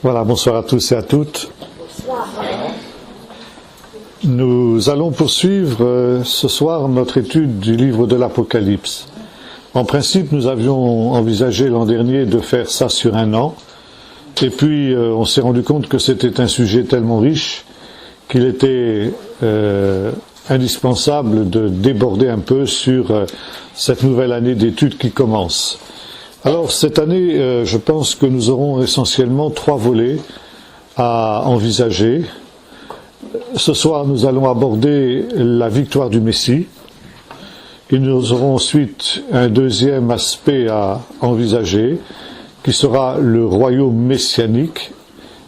Voilà, bonsoir à tous et à toutes. Nous allons poursuivre ce soir notre étude du livre de l'Apocalypse. En principe, nous avions envisagé l'an dernier de faire ça sur un an, et puis on s'est rendu compte que c'était un sujet tellement riche qu'il était indispensable de déborder un peu sur cette nouvelle année d'études qui commence. Alors cette année, je pense que nous aurons essentiellement 3 volets à envisager. Ce soir, nous allons aborder la victoire du Messie. Et nous aurons ensuite un deuxième aspect à envisager, qui sera le royaume messianique.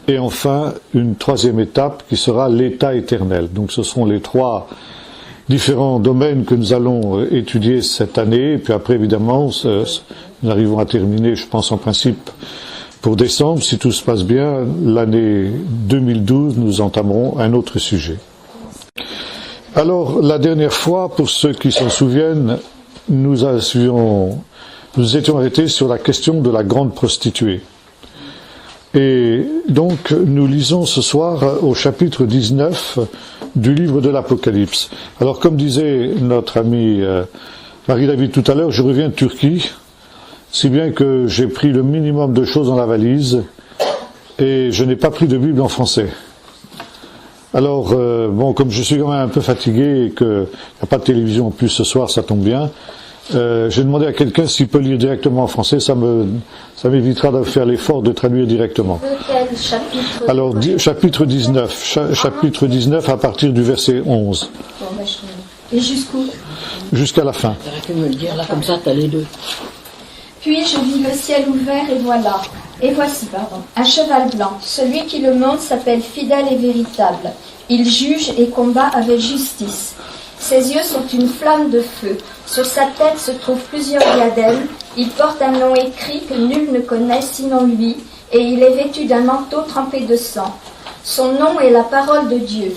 Et enfin, une troisième étape qui sera l'état éternel. Donc ce seront les 3 différents domaines que nous allons étudier cette année. Et puis après, évidemment, nous arrivons à terminer, je pense en principe, pour décembre, si tout se passe bien, l'année 2012, nous entamerons un autre sujet. Alors, la dernière fois, pour ceux qui s'en souviennent, nous étions arrêtés sur la question de la grande prostituée. Et donc, nous lisons ce soir au chapitre 19 du livre de l'Apocalypse. Alors, comme disait notre ami Marie-David tout à l'heure, je reviens de Turquie, si bien que j'ai pris le minimum de choses dans la valise et je n'ai pas pris de Bible en français. Alors, comme je suis quand même un peu fatigué et qu'il n'y a pas de télévision en plus ce soir, ça tombe bien, j'ai demandé à quelqu'un s'il peut lire directement en français, ça m'évitera de faire l'effort de traduire directement. Quel chapitre? Alors, chapitre 19 à partir du verset 11. Et jusqu'où? Jusqu'à la fin. T'aurais pu me le dire là, comme ça, t'as les deux. Puis je vis le ciel ouvert et voici, un cheval blanc. Celui qui le monte s'appelle fidèle et véritable. Il juge et combat avec justice. Ses yeux sont une flamme de feu. Sur sa tête se trouvent plusieurs diadèmes. Il porte un nom écrit que nul ne connaît sinon lui, et il est vêtu d'un manteau trempé de sang. Son nom est la parole de Dieu.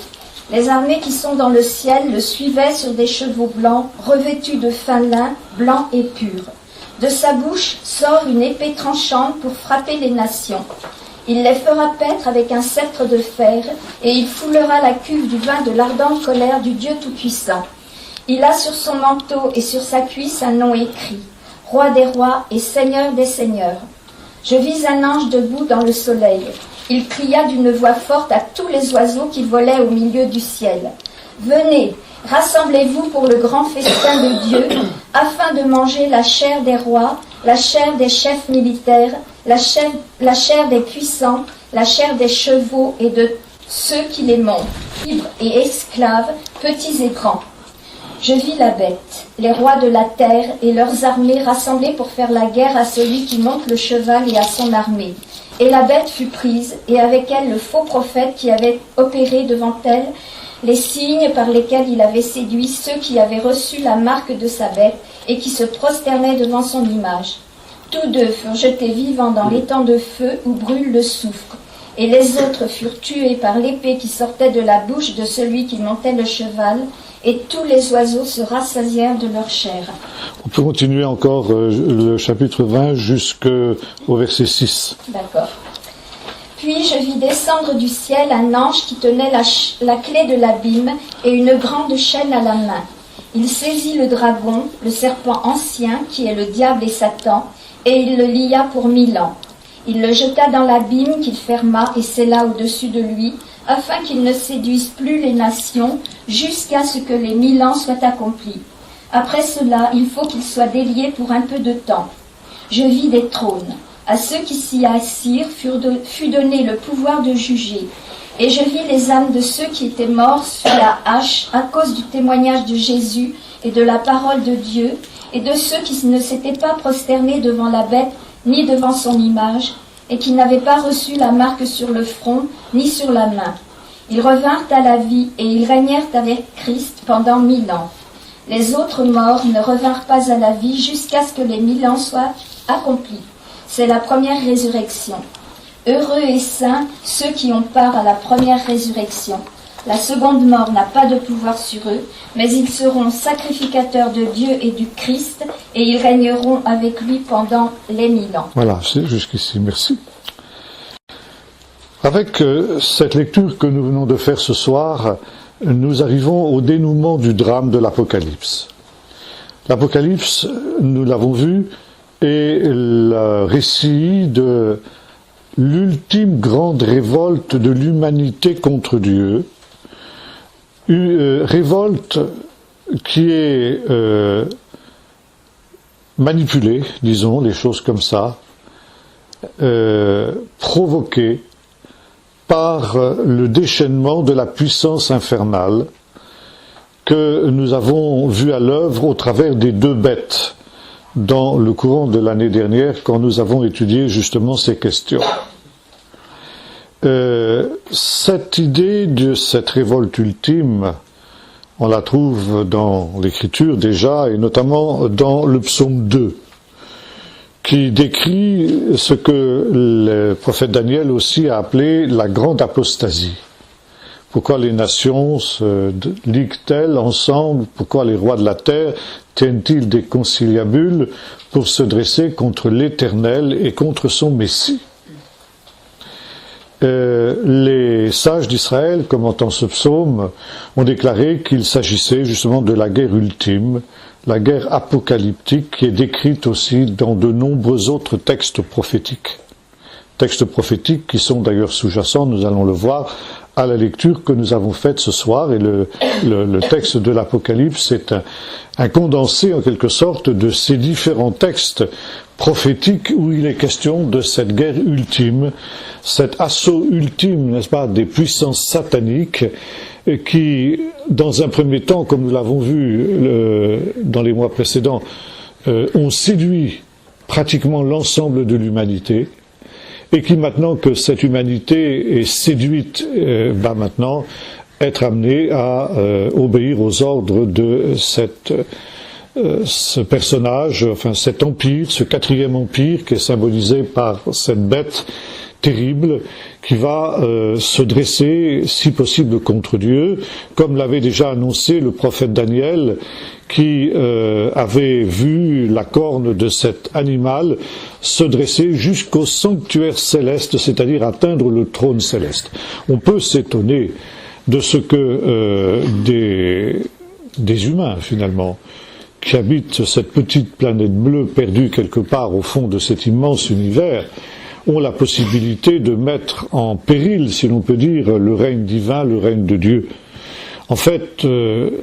Les armées qui sont dans le ciel le suivaient sur des chevaux blancs, revêtus de fin lin, blanc et pur. De sa bouche sort une épée tranchante pour frapper les nations. Il les fera paître avec un sceptre de fer, et il foulera la cuve du vin de l'ardente colère du Dieu Tout-Puissant. Il a sur son manteau et sur sa cuisse un nom écrit, Roi des rois et Seigneur des seigneurs. Je vis un ange debout dans le soleil. Il cria d'une voix forte à tous les oiseaux qui volaient au milieu du ciel. Venez, rassemblez-vous pour le grand festin de Dieu, afin de manger la chair des rois, la chair des chefs militaires, la chair des puissants, la chair des chevaux et de ceux qui les montent, libres et esclaves, petits et grands. Je vis la bête, les rois de la terre et leurs armées rassemblés pour faire la guerre à celui qui monte le cheval et à son armée. Et la bête fut prise, et avec elle le faux prophète qui avait opéré devant elle les signes par lesquels il avait séduit ceux qui avaient reçu la marque de sa bête et qui se prosternaient devant son image. Tous 2 furent jetés vivants dans l'étang de feu où brûle le soufre, et les autres furent tués par l'épée qui sortait de la bouche de celui qui montait le cheval, et tous les oiseaux se rassasièrent de leur chair. On peut continuer encore le chapitre 20 jusqu'au verset 6. D'accord. Puis je vis descendre du ciel un ange qui tenait la clé de l'abîme et une grande chaîne à la main. Il saisit le dragon, le serpent ancien, qui est le diable et Satan, et il le lia pour 1000 ans. Il le jeta dans l'abîme qu'il ferma et scella au-dessus de lui, afin qu'il ne séduise plus les nations, jusqu'à ce que les 1000 ans soient accomplis. Après cela, il faut qu'il soit délié pour un peu de temps. Je vis des trônes. À ceux qui s'y assirent fut donné le pouvoir de juger. Et je vis les âmes de ceux qui étaient morts sur la hache à cause du témoignage de Jésus et de la parole de Dieu, et de ceux qui ne s'étaient pas prosternés devant la bête ni devant son image, et qui n'avaient pas reçu la marque sur le front ni sur la main. Ils revinrent à la vie et ils régnèrent avec Christ pendant 1000 ans. Les autres morts ne revinrent pas à la vie jusqu'à ce que les 1000 ans soient accomplis. C'est la première résurrection. Heureux et saints ceux qui ont part à la première résurrection. La seconde mort n'a pas de pouvoir sur eux, mais ils seront sacrificateurs de Dieu et du Christ, et ils régneront avec lui pendant les 1000 ans. Voilà, c'est jusqu'ici, merci. Avec cette lecture que nous venons de faire ce soir, nous arrivons au dénouement du drame de l'Apocalypse. L'Apocalypse, nous l'avons vu, est le récit de l'ultime grande révolte de l'humanité contre Dieu, une révolte qui est manipulée, disons les choses comme ça, provoquée par le déchaînement de la puissance infernale que nous avons vu à l'œuvre au travers des deux bêtes dans le courant de l'année dernière quand nous avons étudié justement ces questions. Cette idée de cette révolte ultime, on la trouve dans l'Écriture déjà, et notamment dans le psaume 2, qui décrit ce que le prophète Daniel aussi a appelé la grande apostasie. Pourquoi les nations se liguent-elles ensemble? Pourquoi les rois de la terre tiennent-ils des conciliabules pour se dresser contre l'Éternel et contre son Messie? Les sages d'Israël, commentant ce psaume, ont déclaré qu'il s'agissait justement de la guerre ultime, la guerre apocalyptique qui est décrite aussi dans de nombreux autres textes prophétiques. Textes prophétiques qui sont d'ailleurs sous-jacents, nous allons le voir, à la lecture que nous avons faite ce soir. Et le texte de l'Apocalypse est un condensé en quelque sorte de ces différents textes prophétiques où il est question de cette guerre ultime, cet assaut ultime, n'est-ce pas, des puissances sataniques qui, dans un premier temps, comme nous l'avons vu dans les mois précédents, ont séduit pratiquement l'ensemble de l'humanité, et qui, maintenant que cette humanité est séduite, va maintenant être amenée à obéir aux ordres de ce personnage, enfin cet empire, ce quatrième empire qui est symbolisé par cette bête terrible qui va se dresser, si possible, contre Dieu, comme l'avait déjà annoncé le prophète Daniel, qui avait vu la corne de cet animal se dresser jusqu'au sanctuaire céleste, c'est-à-dire atteindre le trône céleste. On peut s'étonner de ce que des humains, finalement, qui habitent cette petite planète bleue perdue quelque part au fond de cet immense univers, ont la possibilité de mettre en péril, si l'on peut dire, le règne divin, le règne de Dieu. En fait,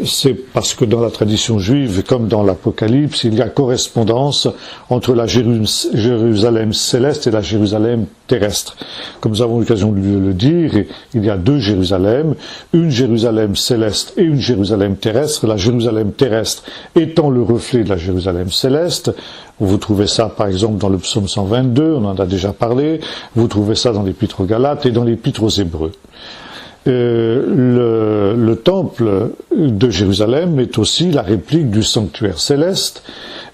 c'est parce que dans la tradition juive, comme dans l'Apocalypse, il y a correspondance entre la Jérusalem céleste et la Jérusalem terrestre. Comme nous avons l'occasion de le dire, il y a deux Jérusalem, une Jérusalem céleste et une Jérusalem terrestre, la Jérusalem terrestre étant le reflet de la Jérusalem céleste. Vous trouvez ça, par exemple, dans le psaume 122, on en a déjà parlé, vous trouvez ça dans l'Épître aux Galates et dans l'Épître aux Hébreux. Le temple de Jérusalem est aussi la réplique du sanctuaire céleste,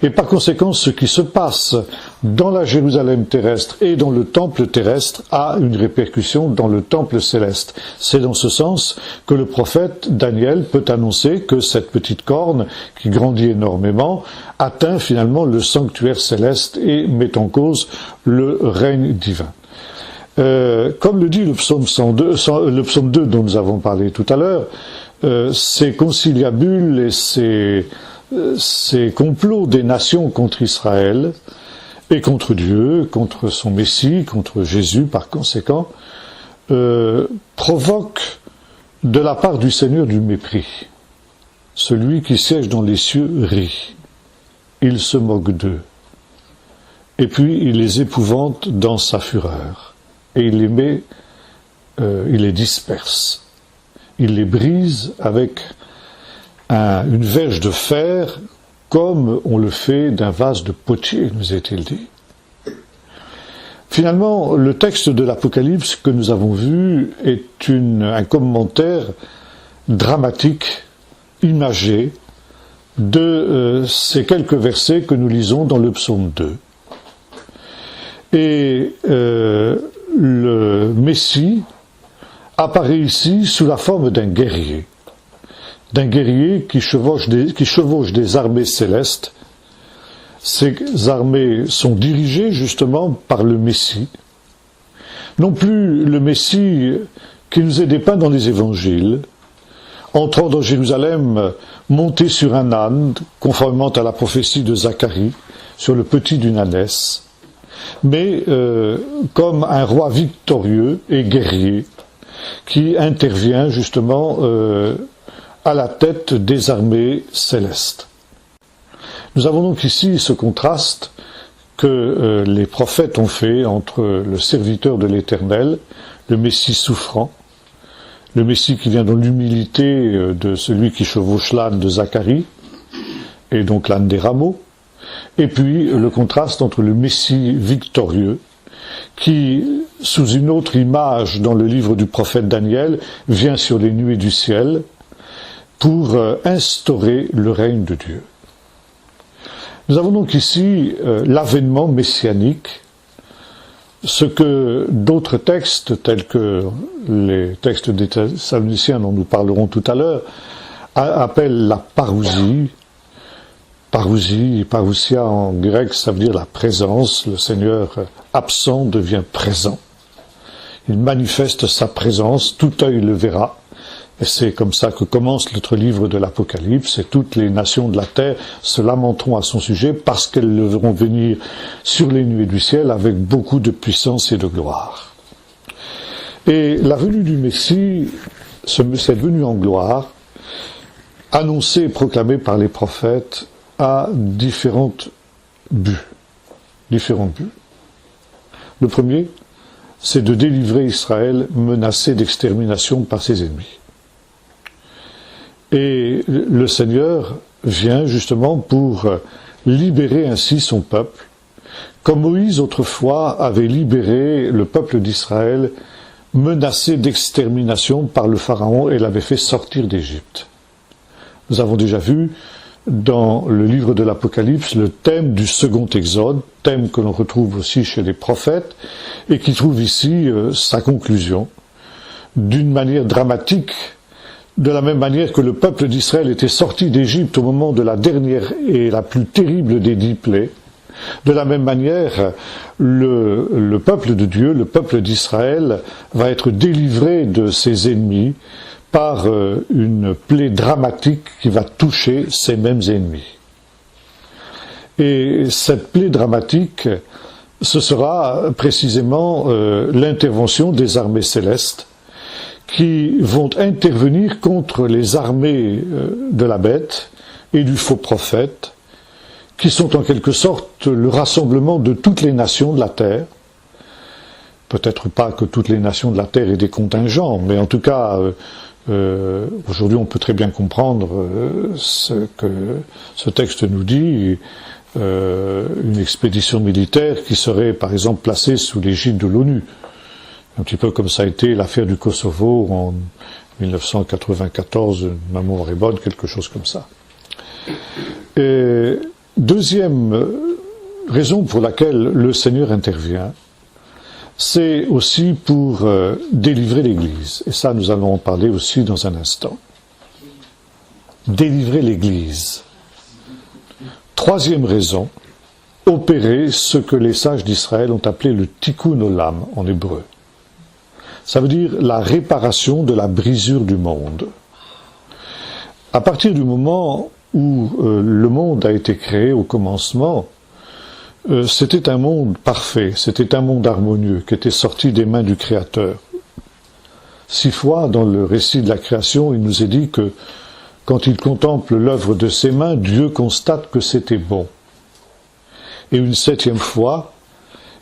et par conséquent, ce qui se passe dans la Jérusalem terrestre et dans le temple terrestre a une répercussion dans le temple céleste. C'est dans ce sens que le prophète Daniel peut annoncer que cette petite corne, qui grandit énormément, atteint finalement le sanctuaire céleste et met en cause le règne divin. Comme le dit le psaume 2 dont nous avons parlé tout à l'heure, ces conciliabules et ces complots des nations contre Israël et contre Dieu, contre son Messie, contre Jésus par conséquent, provoquent de la part du Seigneur du mépris. Celui qui siège dans les cieux rit, il se moque d'eux, et puis il les épouvante dans sa fureur. Et il les disperse. Il les brise avec une verge de fer, comme on le fait d'un vase de potier, nous est-il dit. Finalement, le texte de l'Apocalypse que nous avons vu est un commentaire dramatique, imagé, de ces quelques versets que nous lisons dans le psaume 2. Et le Messie apparaît ici sous la forme d'un guerrier qui chevauche des armées célestes. Ces armées sont dirigées justement par le Messie. non plus le Messie qui nous est dépeint dans les évangiles, entrant dans Jérusalem, monté sur un âne, conformément à la prophétie de Zacharie, sur le petit d'une ânesse, mais comme un roi victorieux et guerrier, qui intervient justement à la tête des armées célestes. Nous avons donc ici ce contraste que les prophètes ont fait entre le serviteur de l'Éternel, le Messie souffrant, le Messie qui vient dans l'humilité de celui qui chevauche l'âne de Zacharie, et donc l'âne des rameaux, et puis le contraste entre le Messie victorieux, qui, sous une autre image dans le livre du prophète Daniel, vient sur les nuées du ciel pour instaurer le règne de Dieu. Nous avons donc ici l'avènement messianique, ce que d'autres textes, tels que les textes des Thessaloniciens dont nous parlerons tout à l'heure, appellent la parousie. Parousie, parousia en grec, ça veut dire la présence. Le Seigneur absent devient présent. Il manifeste sa présence, tout œil le verra. Et c'est comme ça que commence notre livre de l'Apocalypse, et toutes les nations de la terre se lamenteront à son sujet parce qu'elles le verront venir sur les nuées du ciel avec beaucoup de puissance et de gloire. Et la venue du Messie, cette venue en gloire, annoncée et proclamée par les prophètes, a différents buts. Le premier, c'est de délivrer Israël menacé d'extermination par ses ennemis. Et le Seigneur vient justement pour libérer ainsi son peuple, comme Moïse autrefois avait libéré le peuple d'Israël menacé d'extermination par le Pharaon et l'avait fait sortir d'Égypte. Nous avons déjà vu dans le livre de l'Apocalypse le thème du second exode, thème que l'on retrouve aussi chez les prophètes, et qui trouve ici sa conclusion, d'une manière dramatique, de la même manière que le peuple d'Israël était sorti d'Égypte au moment de la dernière et la plus terrible des 10 plaies. De la même manière, le peuple de Dieu, le peuple d'Israël, va être délivré de ses ennemis par une plaie dramatique qui va toucher ces mêmes ennemis. Et cette plaie dramatique, ce sera précisément l'intervention des armées célestes qui vont intervenir contre les armées de la bête et du faux prophète, qui sont en quelque sorte le rassemblement de toutes les nations de la terre. Peut-être pas que toutes les nations de la terre aient des contingents, mais en tout cas, aujourd'hui on peut très bien comprendre ce que ce texte nous dit, une expédition militaire qui serait par exemple placée sous l'égide de l'ONU. Un petit peu comme ça a été l'affaire du Kosovo en 1994, ma mémoire est bonne, quelque chose comme ça. Et deuxième raison pour laquelle le Seigneur intervient, c'est aussi pour délivrer l'Église. Et ça, nous allons en parler aussi dans un instant. Délivrer l'Église. Troisième raison, opérer ce que les sages d'Israël ont appelé le tikkun olam en hébreu. Ça veut dire la réparation de la brisure du monde. À partir du moment où le monde a été créé au commencement, c'était un monde parfait, c'était un monde harmonieux qui était sorti des mains du Créateur. 6 fois dans le récit de la création, il nous est dit que quand il contemple l'œuvre de ses mains, Dieu constate que c'était bon. Et une 7e fois,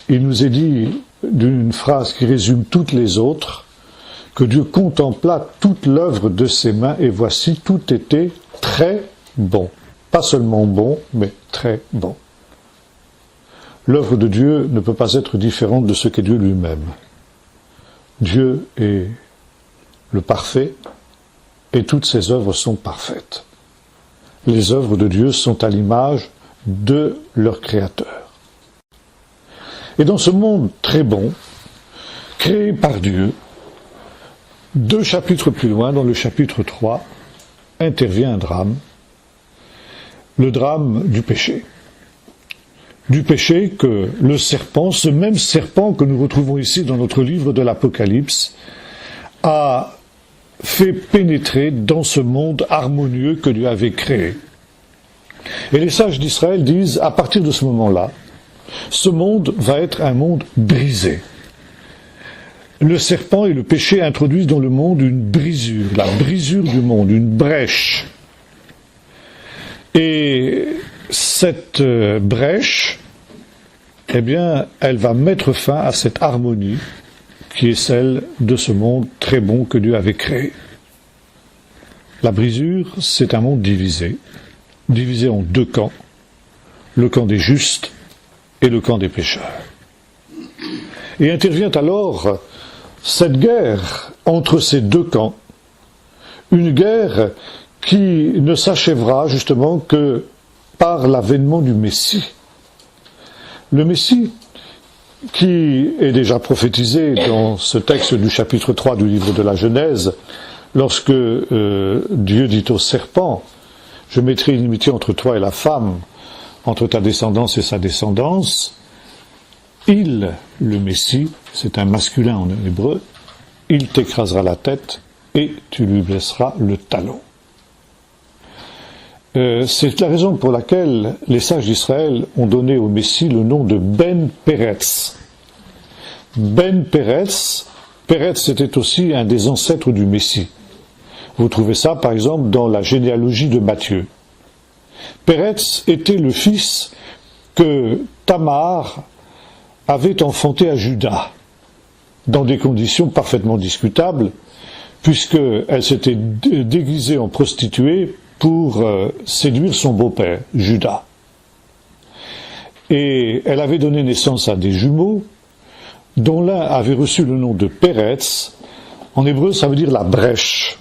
il nous est dit d'une phrase qui résume toutes les autres, que Dieu contempla toute l'œuvre de ses mains et voici, tout était très bon. Pas seulement bon, mais très bon. L'œuvre de Dieu ne peut pas être différente de ce qu'est Dieu lui-même. Dieu est le parfait et toutes ses œuvres sont parfaites. Les œuvres de Dieu sont à l'image de leur Créateur. Et dans ce monde très bon, créé par Dieu, 2 chapitres plus loin, dans le chapitre 3, intervient un drame, le drame du péché. du péché que le serpent, ce même serpent que nous retrouvons ici dans notre livre de l'Apocalypse, a fait pénétrer dans ce monde harmonieux que Dieu avait créé. Et les sages d'Israël disent, à partir de ce moment-là, ce monde va être un monde brisé. Le serpent et le péché introduisent dans le monde une brisure, la brisure du monde, une brèche. Et cette brèche, eh bien, elle va mettre fin à cette harmonie qui est celle de ce monde très bon que Dieu avait créé. La brisure, c'est un monde divisé en deux camps, le camp des justes et le camp des pécheurs. Et intervient alors cette guerre entre ces deux camps, une guerre qui ne s'achèvera justement que par l'avènement du Messie. Le Messie, qui est déjà prophétisé dans ce texte du chapitre 3 du livre de la Genèse, lorsque Dieu dit au serpent, « Je mettrai une inimitié entre toi et la femme, entre ta descendance et sa descendance », il, le Messie, c'est un masculin en hébreu, il t'écrasera la tête et tu lui blesseras le talon. C'est la raison pour laquelle les sages d'Israël ont donné au Messie le nom de Ben Peretz. Ben Peretz, Peretz était aussi un des ancêtres du Messie. Vous trouvez ça par exemple dans la généalogie de Matthieu. Peretz était le fils que Tamar avait enfanté à Juda, dans des conditions parfaitement discutables, puisqu'elle s'était déguisée en prostituée pour séduire son beau-père, Juda. Et elle avait donné naissance à des jumeaux, dont l'un avait reçu le nom de Peretz. En hébreu, ça veut dire la brèche.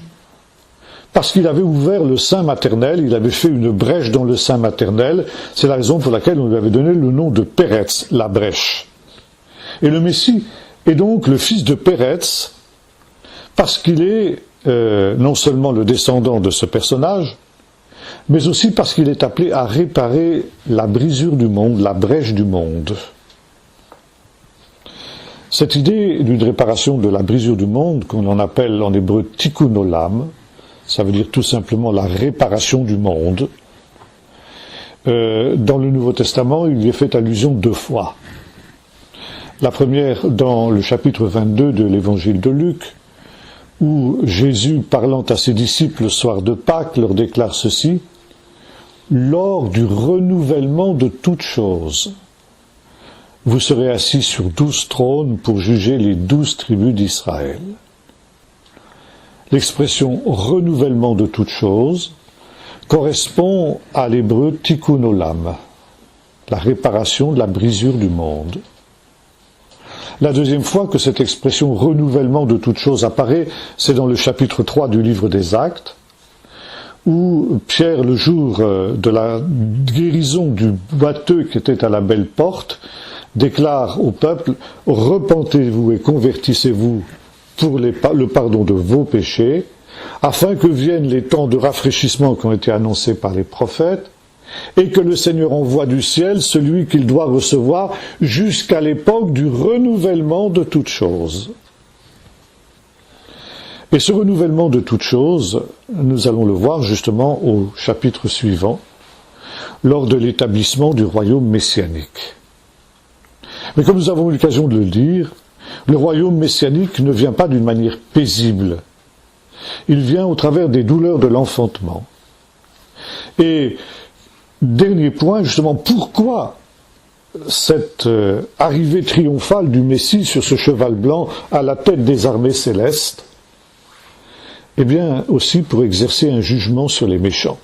Parce qu'il avait ouvert le sein maternel, il avait fait une brèche dans le sein maternel, c'est la raison pour laquelle on lui avait donné le nom de Peretz, la brèche. Et le Messie est donc le fils de Peretz, parce qu'il est non seulement le descendant de ce personnage, mais aussi parce qu'il est appelé à réparer la brisure du monde, la brèche du monde. Cette idée d'une réparation de la brisure du monde, qu'on en appelle en hébreu tikkun olam, ça veut dire tout simplement la réparation du monde. Dans le Nouveau Testament, il y est fait allusion deux fois. La première dans le chapitre 22 de l'évangile de Luc, où Jésus, parlant à ses disciples le soir de Pâques, leur déclare ceci, « Lors du renouvellement de toutes choses, vous serez assis sur 12 trônes pour juger les 12 tribus d'Israël. » L'expression « renouvellement de toutes choses » correspond à l'hébreu « tikkun olam », la réparation de la brisure du monde. La deuxième fois que cette expression « renouvellement de toutes choses » apparaît, c'est dans le chapitre 3 du livre des Actes, où Pierre, le jour de la guérison du boiteux qui était à la belle porte, déclare au peuple « Repentez-vous et convertissez-vous pour le pardon de vos péchés, afin que viennent les temps de rafraîchissement qui ont été annoncés par les prophètes, et que le Seigneur envoie du ciel celui qu'il doit recevoir jusqu'à l'époque du renouvellement de toutes choses. » Et ce renouvellement de toutes choses, nous allons le voir justement au chapitre suivant, lors de l'établissement du royaume messianique. Mais comme nous avons eu l'occasion de le dire, le royaume messianique ne vient pas d'une manière paisible. Il vient au travers des douleurs de l'enfantement. Et dernier point, justement, pourquoi cette arrivée triomphale du Messie sur ce cheval blanc à la tête des armées célestes? Eh bien, aussi pour exercer un jugement sur les méchants.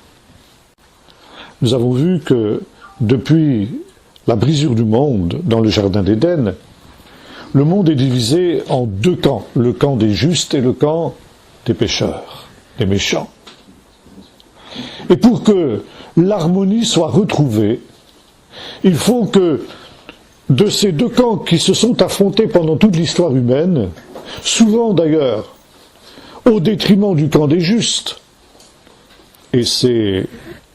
Nous avons vu que depuis la brisure du monde dans le jardin d'Éden, le monde est divisé en deux camps, le camp des justes et le camp des pécheurs, des méchants. Et pour que l'harmonie soit retrouvée, il faut que de ces deux camps qui se sont affrontés pendant toute l'histoire humaine, souvent d'ailleurs au détriment du camp des justes, et c'est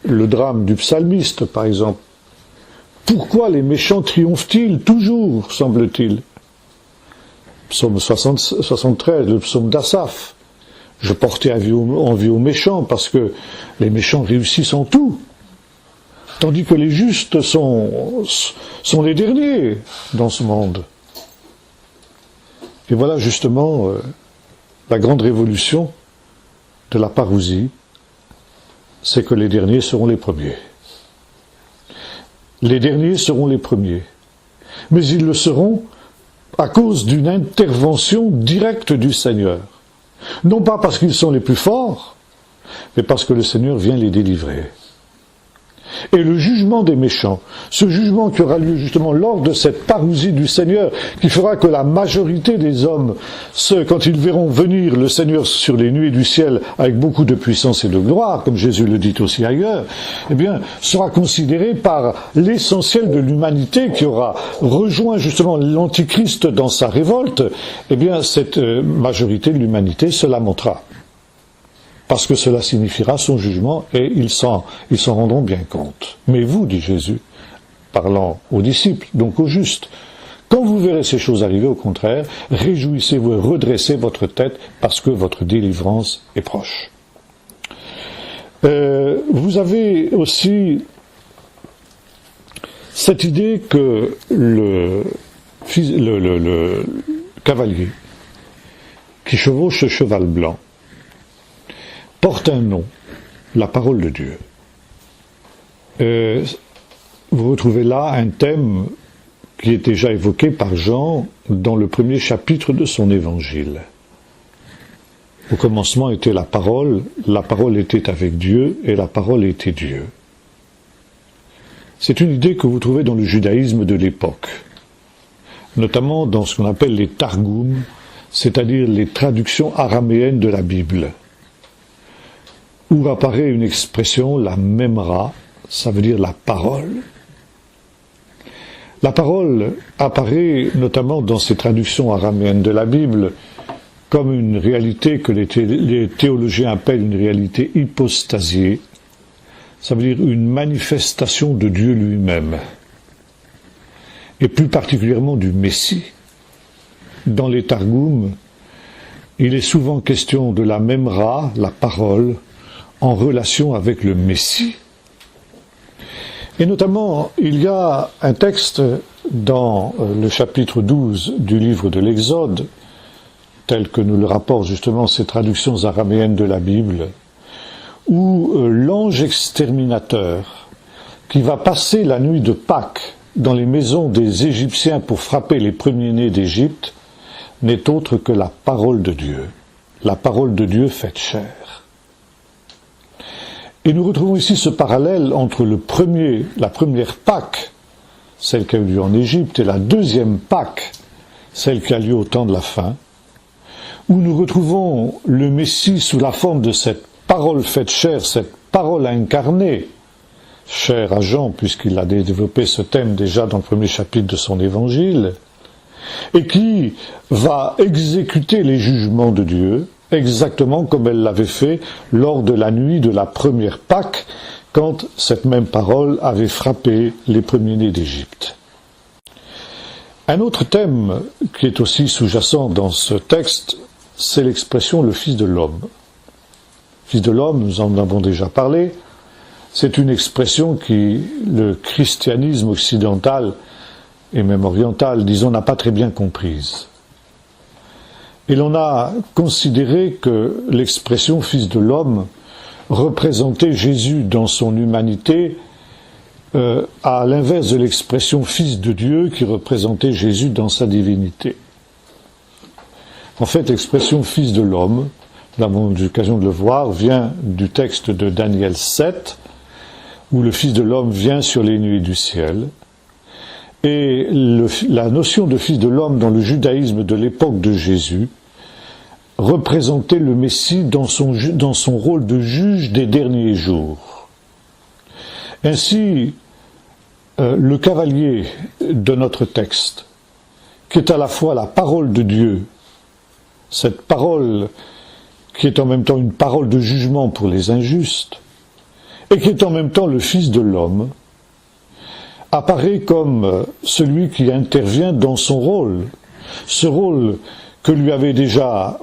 le drame du psalmiste par exemple, Pourquoi les méchants triomphent-ils toujours, semble-t-il? Psaume 73, le psaume d'Asaph. Je portais envie aux méchants parce que les méchants réussissent en tout. Tandis que les justes sont les derniers dans ce monde. Et voilà justement la grande révolution de la parousie, c'est que les derniers seront les premiers. Les derniers seront les premiers. Mais ils le seront à cause d'une intervention directe du Seigneur. Non pas parce qu'ils sont les plus forts, mais parce que le Seigneur vient les délivrer. Et le jugement des méchants, ce jugement qui aura lieu justement lors de cette parousie du Seigneur, qui fera que la majorité des hommes, quand ils verront venir le Seigneur sur les nuées du ciel avec beaucoup de puissance et de gloire, comme Jésus le dit aussi ailleurs, eh bien, sera considéré par l'essentiel de l'humanité qui aura rejoint justement l'Antichrist dans sa révolte. Eh bien, cette majorité de l'humanité se lamentera. Parce que cela signifiera son jugement et ils s'en rendront bien compte. Mais vous, dit Jésus, parlant aux disciples, donc aux justes, quand vous verrez ces choses arriver, au contraire, réjouissez-vous et redressez votre tête parce que votre délivrance est proche. Vous avez aussi cette idée que le cavalier qui chevauche ce cheval blanc porte un nom, la parole de Dieu. Vous retrouvez là un thème qui est déjà évoqué par Jean dans le premier chapitre de son évangile. Au commencement était la parole était avec Dieu, et la parole était Dieu. C'est une idée que vous trouvez dans le judaïsme de l'époque, notamment dans ce qu'on appelle les Targums, c'est-à-dire les traductions araméennes de la Bible, où apparaît une expression, la memra, ça veut dire la parole. La parole apparaît notamment dans ces traductions araméennes de la Bible comme une réalité que les théologiens appellent une réalité hypostasiée, ça veut dire une manifestation de Dieu lui-même, et plus particulièrement du Messie. Dans les Targums, il est souvent question de la memra, la parole, en relation avec le Messie. Et notamment, il y a un texte dans le chapitre 12 du livre de l'Exode, tel que nous le rapportent justement ces traductions araméennes de la Bible, où l'ange exterminateur, qui va passer la nuit de Pâques dans les maisons des Égyptiens pour frapper les premiers-nés d'Égypte, n'est autre que la parole de Dieu faite chair. Et nous retrouvons ici ce parallèle entre la première Pâque, celle qui a eu lieu en Égypte, et la deuxième Pâque, celle qui a lieu au temps de la fin, où nous retrouvons le Messie sous la forme de cette parole faite chair, cette parole incarnée, chère à Jean, puisqu'il a développé ce thème déjà dans le premier chapitre de son évangile, et qui va exécuter les jugements de Dieu, exactement comme elle l'avait fait lors de la nuit de la première Pâque, quand cette même parole avait frappé les premiers-nés d'Égypte. Un autre thème qui est aussi sous-jacent dans ce texte, c'est l'expression « le Fils de l'homme ». Fils de l'homme, nous en avons déjà parlé, c'est une expression qui le christianisme occidental et même oriental, disons, n'a pas très bien comprise. Et l'on a considéré que l'expression « Fils de l'homme » représentait Jésus dans son humanité, à l'inverse de l'expression « Fils de Dieu » qui représentait Jésus dans sa divinité. En fait, l'expression « Fils de l'homme », nous avons eu l'occasion de le voir, vient du texte de Daniel 7, où le Fils de l'homme vient sur les nuées du ciel. Et la notion de Fils de l'homme dans le judaïsme de l'époque de Jésus représentait le Messie dans son rôle de juge des derniers jours. Ainsi, le cavalier de notre texte, qui est à la fois la parole de Dieu, cette parole qui est en même temps une parole de jugement pour les injustes, et qui est en même temps le Fils de l'homme, apparaît comme celui qui intervient dans son rôle, ce rôle que lui avait déjà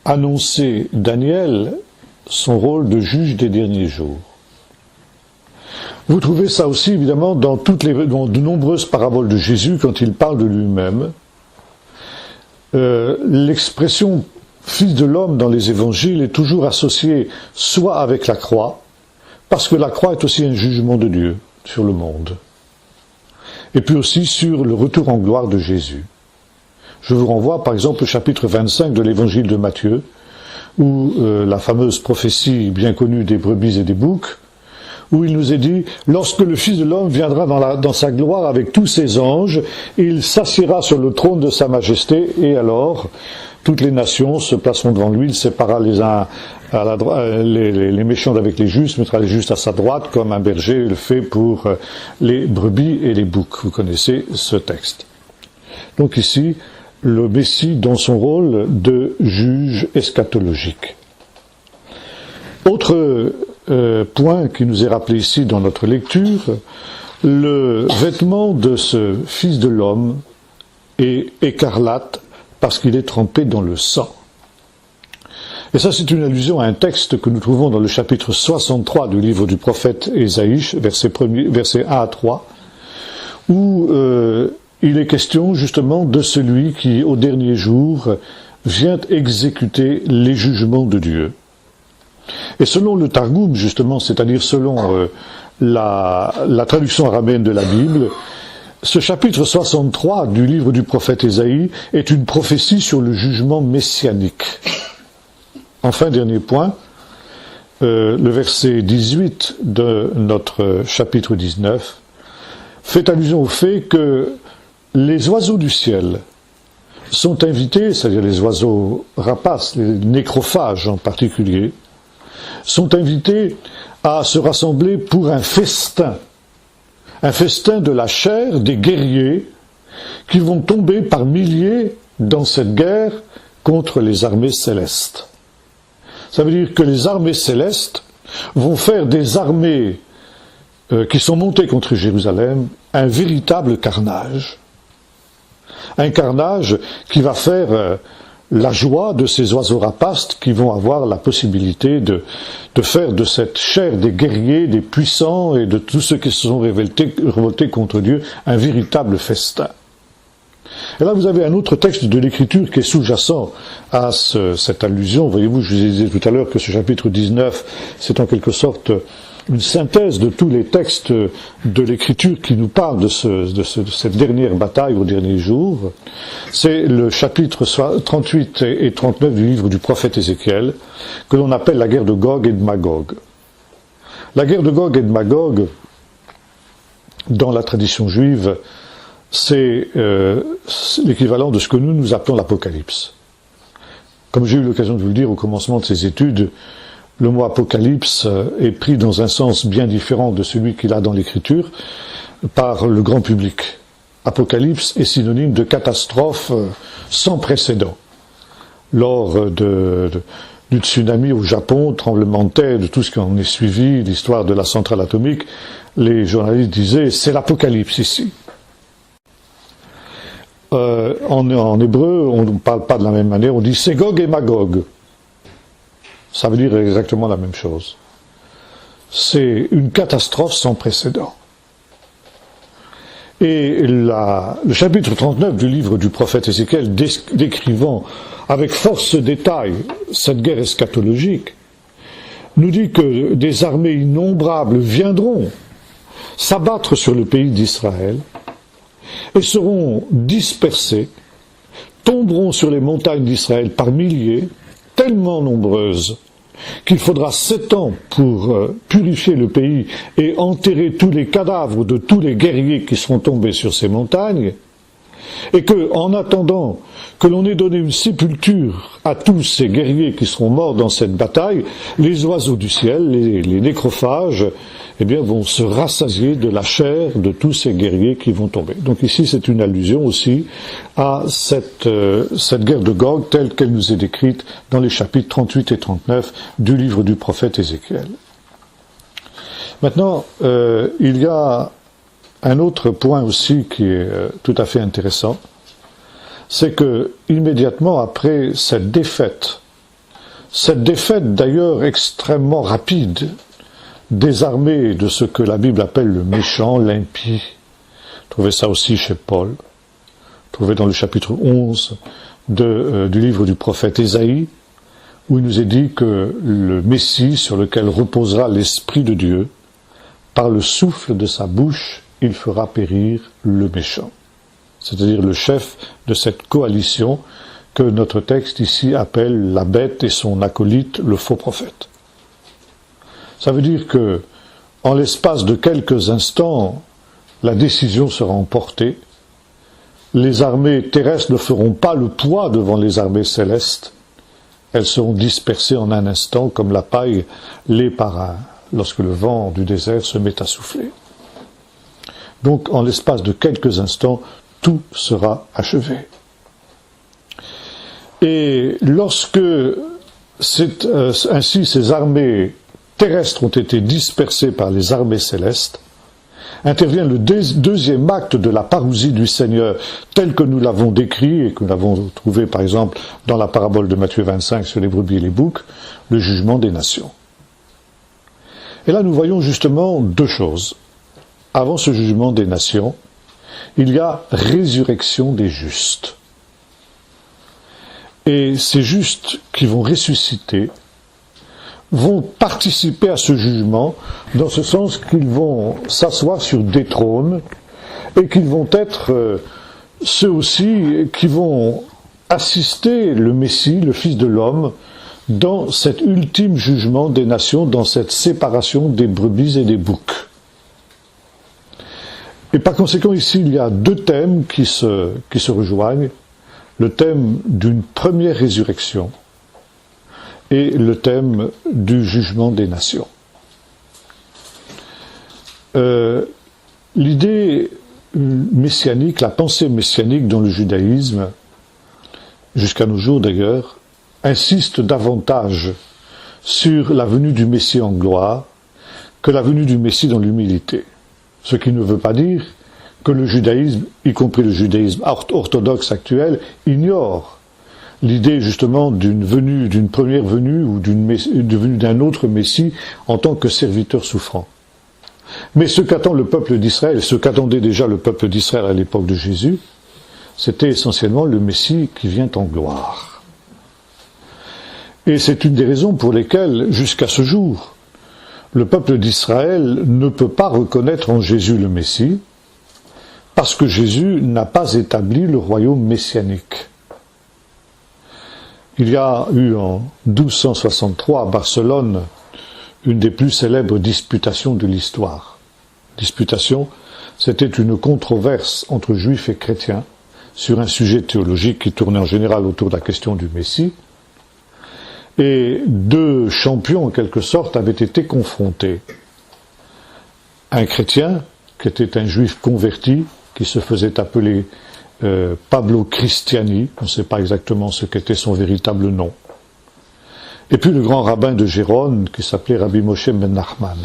annoncé Daniel, son rôle de juge des derniers jours. Vous trouvez ça aussi évidemment dans de nombreuses paraboles de Jésus quand il parle de lui-même. L'expression Fils de l'homme dans les évangiles est toujours associée soit avec la croix, parce que la croix est aussi un jugement de Dieu sur le monde, et puis aussi sur le retour en gloire de Jésus. Je vous renvoie par exemple au chapitre 25 de l'évangile de Matthieu, où la fameuse prophétie bien connue des brebis et des boucs, où il nous est dit « Lorsque le Fils de l'homme viendra dans sa gloire avec tous ses anges, il s'assiera sur le trône de sa majesté, et alors toutes les nations se placeront devant lui, il séparera les uns à la droite, les méchants d'avec les justes, mettra les justes à sa droite, comme un berger le fait pour les brebis et les boucs. » Vous connaissez ce texte. Donc ici, le Messie dans son rôle de juge eschatologique. Autre point qui nous est rappelé ici dans notre lecture, le vêtement de ce Fils de l'homme est écarlate parce qu'il est trempé dans le sang. Et ça, c'est une allusion à un texte que nous trouvons dans le chapitre 63 du livre du prophète Ésaïe, versets 1 à 3, où il est question justement de celui qui, au dernier jour, vient exécuter les jugements de Dieu. Et selon le Targum, justement, c'est-à-dire selon la traduction araméenne de la Bible, ce chapitre 63 du livre du prophète Ésaïe est une prophétie sur le jugement messianique. Enfin, dernier point, le verset 18 de notre chapitre 19 fait allusion au fait que les oiseaux du ciel sont invités, c'est-à-dire les oiseaux rapaces, les nécrophages en particulier, sont invités à se rassembler pour un festin de la chair des guerriers qui vont tomber par milliers dans cette guerre contre les armées célestes. Ça veut dire que les armées célestes vont faire des armées qui sont montées contre Jérusalem un véritable carnage. Un carnage qui va faire la joie de ces oiseaux rapaces qui vont avoir la possibilité de faire de cette chair des guerriers, des puissants et de tous ceux qui se sont révoltés contre Dieu un véritable festin. Et là, vous avez un autre texte de l'Écriture qui est sous-jacent à cette allusion. Voyez-vous, je vous disais tout à l'heure que ce chapitre 19, c'est en quelque sorte une synthèse de tous les textes de l'Écriture qui nous parlent de cette dernière bataille au dernier jour. C'est le chapitre 38 et 39 du livre du prophète Ézéchiel, que l'on appelle la guerre de Gog et de Magog. La guerre de Gog et de Magog, dans la tradition juive, c'est l'équivalent de ce que nous appelons l'Apocalypse. Comme j'ai eu l'occasion de vous le dire au commencement de ces études, le mot apocalypse est pris dans un sens bien différent de celui qu'il a dans l'écriture par le grand public. Apocalypse est synonyme de catastrophe sans précédent. Lors du tsunami au Japon, tremblement de terre, de tout ce qui en est suivi, l'histoire de la centrale atomique, les journalistes disaient « c'est l'apocalypse ici ». En hébreu, on ne parle pas de la même manière, on dit « c'est Gog et Magog ». Ça veut dire exactement la même chose. C'est une catastrophe sans précédent. Et le chapitre 39 du livre du prophète Ézéchiel, décrivant avec force détail cette guerre eschatologique, nous dit que des armées innombrables viendront s'abattre sur le pays d'Israël et seront dispersées, tomberont sur les montagnes d'Israël par milliers, tellement nombreuses qu'il faudra 7 ans pour purifier le pays et enterrer tous les cadavres de tous les guerriers qui seront tombés sur ces montagnes, et que, en attendant que l'on ait donné une sépulture à tous ces guerriers qui seront morts dans cette bataille, les oiseaux du ciel, les nécrophages, eh bien, vont se rassasier de la chair de tous ces guerriers qui vont tomber. Donc ici, c'est une allusion aussi à cette guerre de Gog telle qu'elle nous est décrite dans les chapitres 38 et 39 du livre du prophète Ézéchiel. Maintenant, il y a un autre point aussi qui est tout à fait intéressant, c'est que immédiatement après cette défaite d'ailleurs extrêmement rapide, des armées de ce que la Bible appelle le méchant, l'impie, trouvez ça aussi chez Paul, trouvez dans le chapitre 11 du livre du prophète Ésaïe, où il nous est dit que le Messie sur lequel reposera l'Esprit de Dieu, par le souffle de sa bouche, il fera périr le méchant. C'est-à-dire le chef de cette coalition que notre texte ici appelle la bête et son acolyte, le faux prophète. Ça veut dire que, en l'espace de quelques instants, la décision sera emportée. Les armées terrestres ne feront pas le poids devant les armées célestes. Elles seront dispersées en un instant, comme la paille l'est lorsque le vent du désert se met à souffler. Donc, en l'espace de quelques instants, tout sera achevé. Et lorsque ainsi ces armées terrestres ont été dispersées par les armées célestes, intervient le deuxième acte de la parousie du Seigneur, tel que nous l'avons décrit et que nous l'avons trouvé par exemple dans la parabole de Matthieu 25 sur les brebis et les boucs, le jugement des nations. Et là nous voyons justement deux choses. Avant ce jugement des nations, il y a résurrection des justes. Et ces justes qui vont ressusciter vont participer à ce jugement dans ce sens qu'ils vont s'asseoir sur des trônes et qu'ils vont être ceux aussi qui vont assister le Messie, le Fils de l'homme, dans cet ultime jugement des nations, dans cette séparation des brebis et des boucs. Et par conséquent, ici, il y a deux thèmes qui se rejoignent. Le thème d'une première résurrection et le thème du jugement des nations. L'idée messianique, la pensée messianique dans le judaïsme, jusqu'à nos jours d'ailleurs, insiste davantage sur la venue du Messie en gloire que la venue du Messie dans l'humilité. Ce qui ne veut pas dire que le judaïsme, y compris le judaïsme orthodoxe actuel, ignore l'idée justement d'une première venue ou d'une venue d'un autre Messie en tant que serviteur souffrant. Mais ce qu'attend le peuple d'Israël, ce qu'attendait déjà le peuple d'Israël à l'époque de Jésus, c'était essentiellement le Messie qui vient en gloire. Et c'est une des raisons pour lesquelles, jusqu'à ce jour, le peuple d'Israël ne peut pas reconnaître en Jésus le Messie, parce que Jésus n'a pas établi le royaume messianique. Il y a eu en 1263 à Barcelone une des plus célèbres disputations de l'histoire. Disputation, c'était une controverse entre juifs et chrétiens sur un sujet théologique qui tournait en général autour de la question du Messie. Et deux champions, en quelque sorte, avaient été confrontés. Un chrétien, qui était un juif converti, qui se faisait appeler Pablo Cristiani, on ne sait pas exactement ce qu'était son véritable nom. Et puis le grand rabbin de Gérone, qui s'appelait Rabbi Moshe ben Nachman.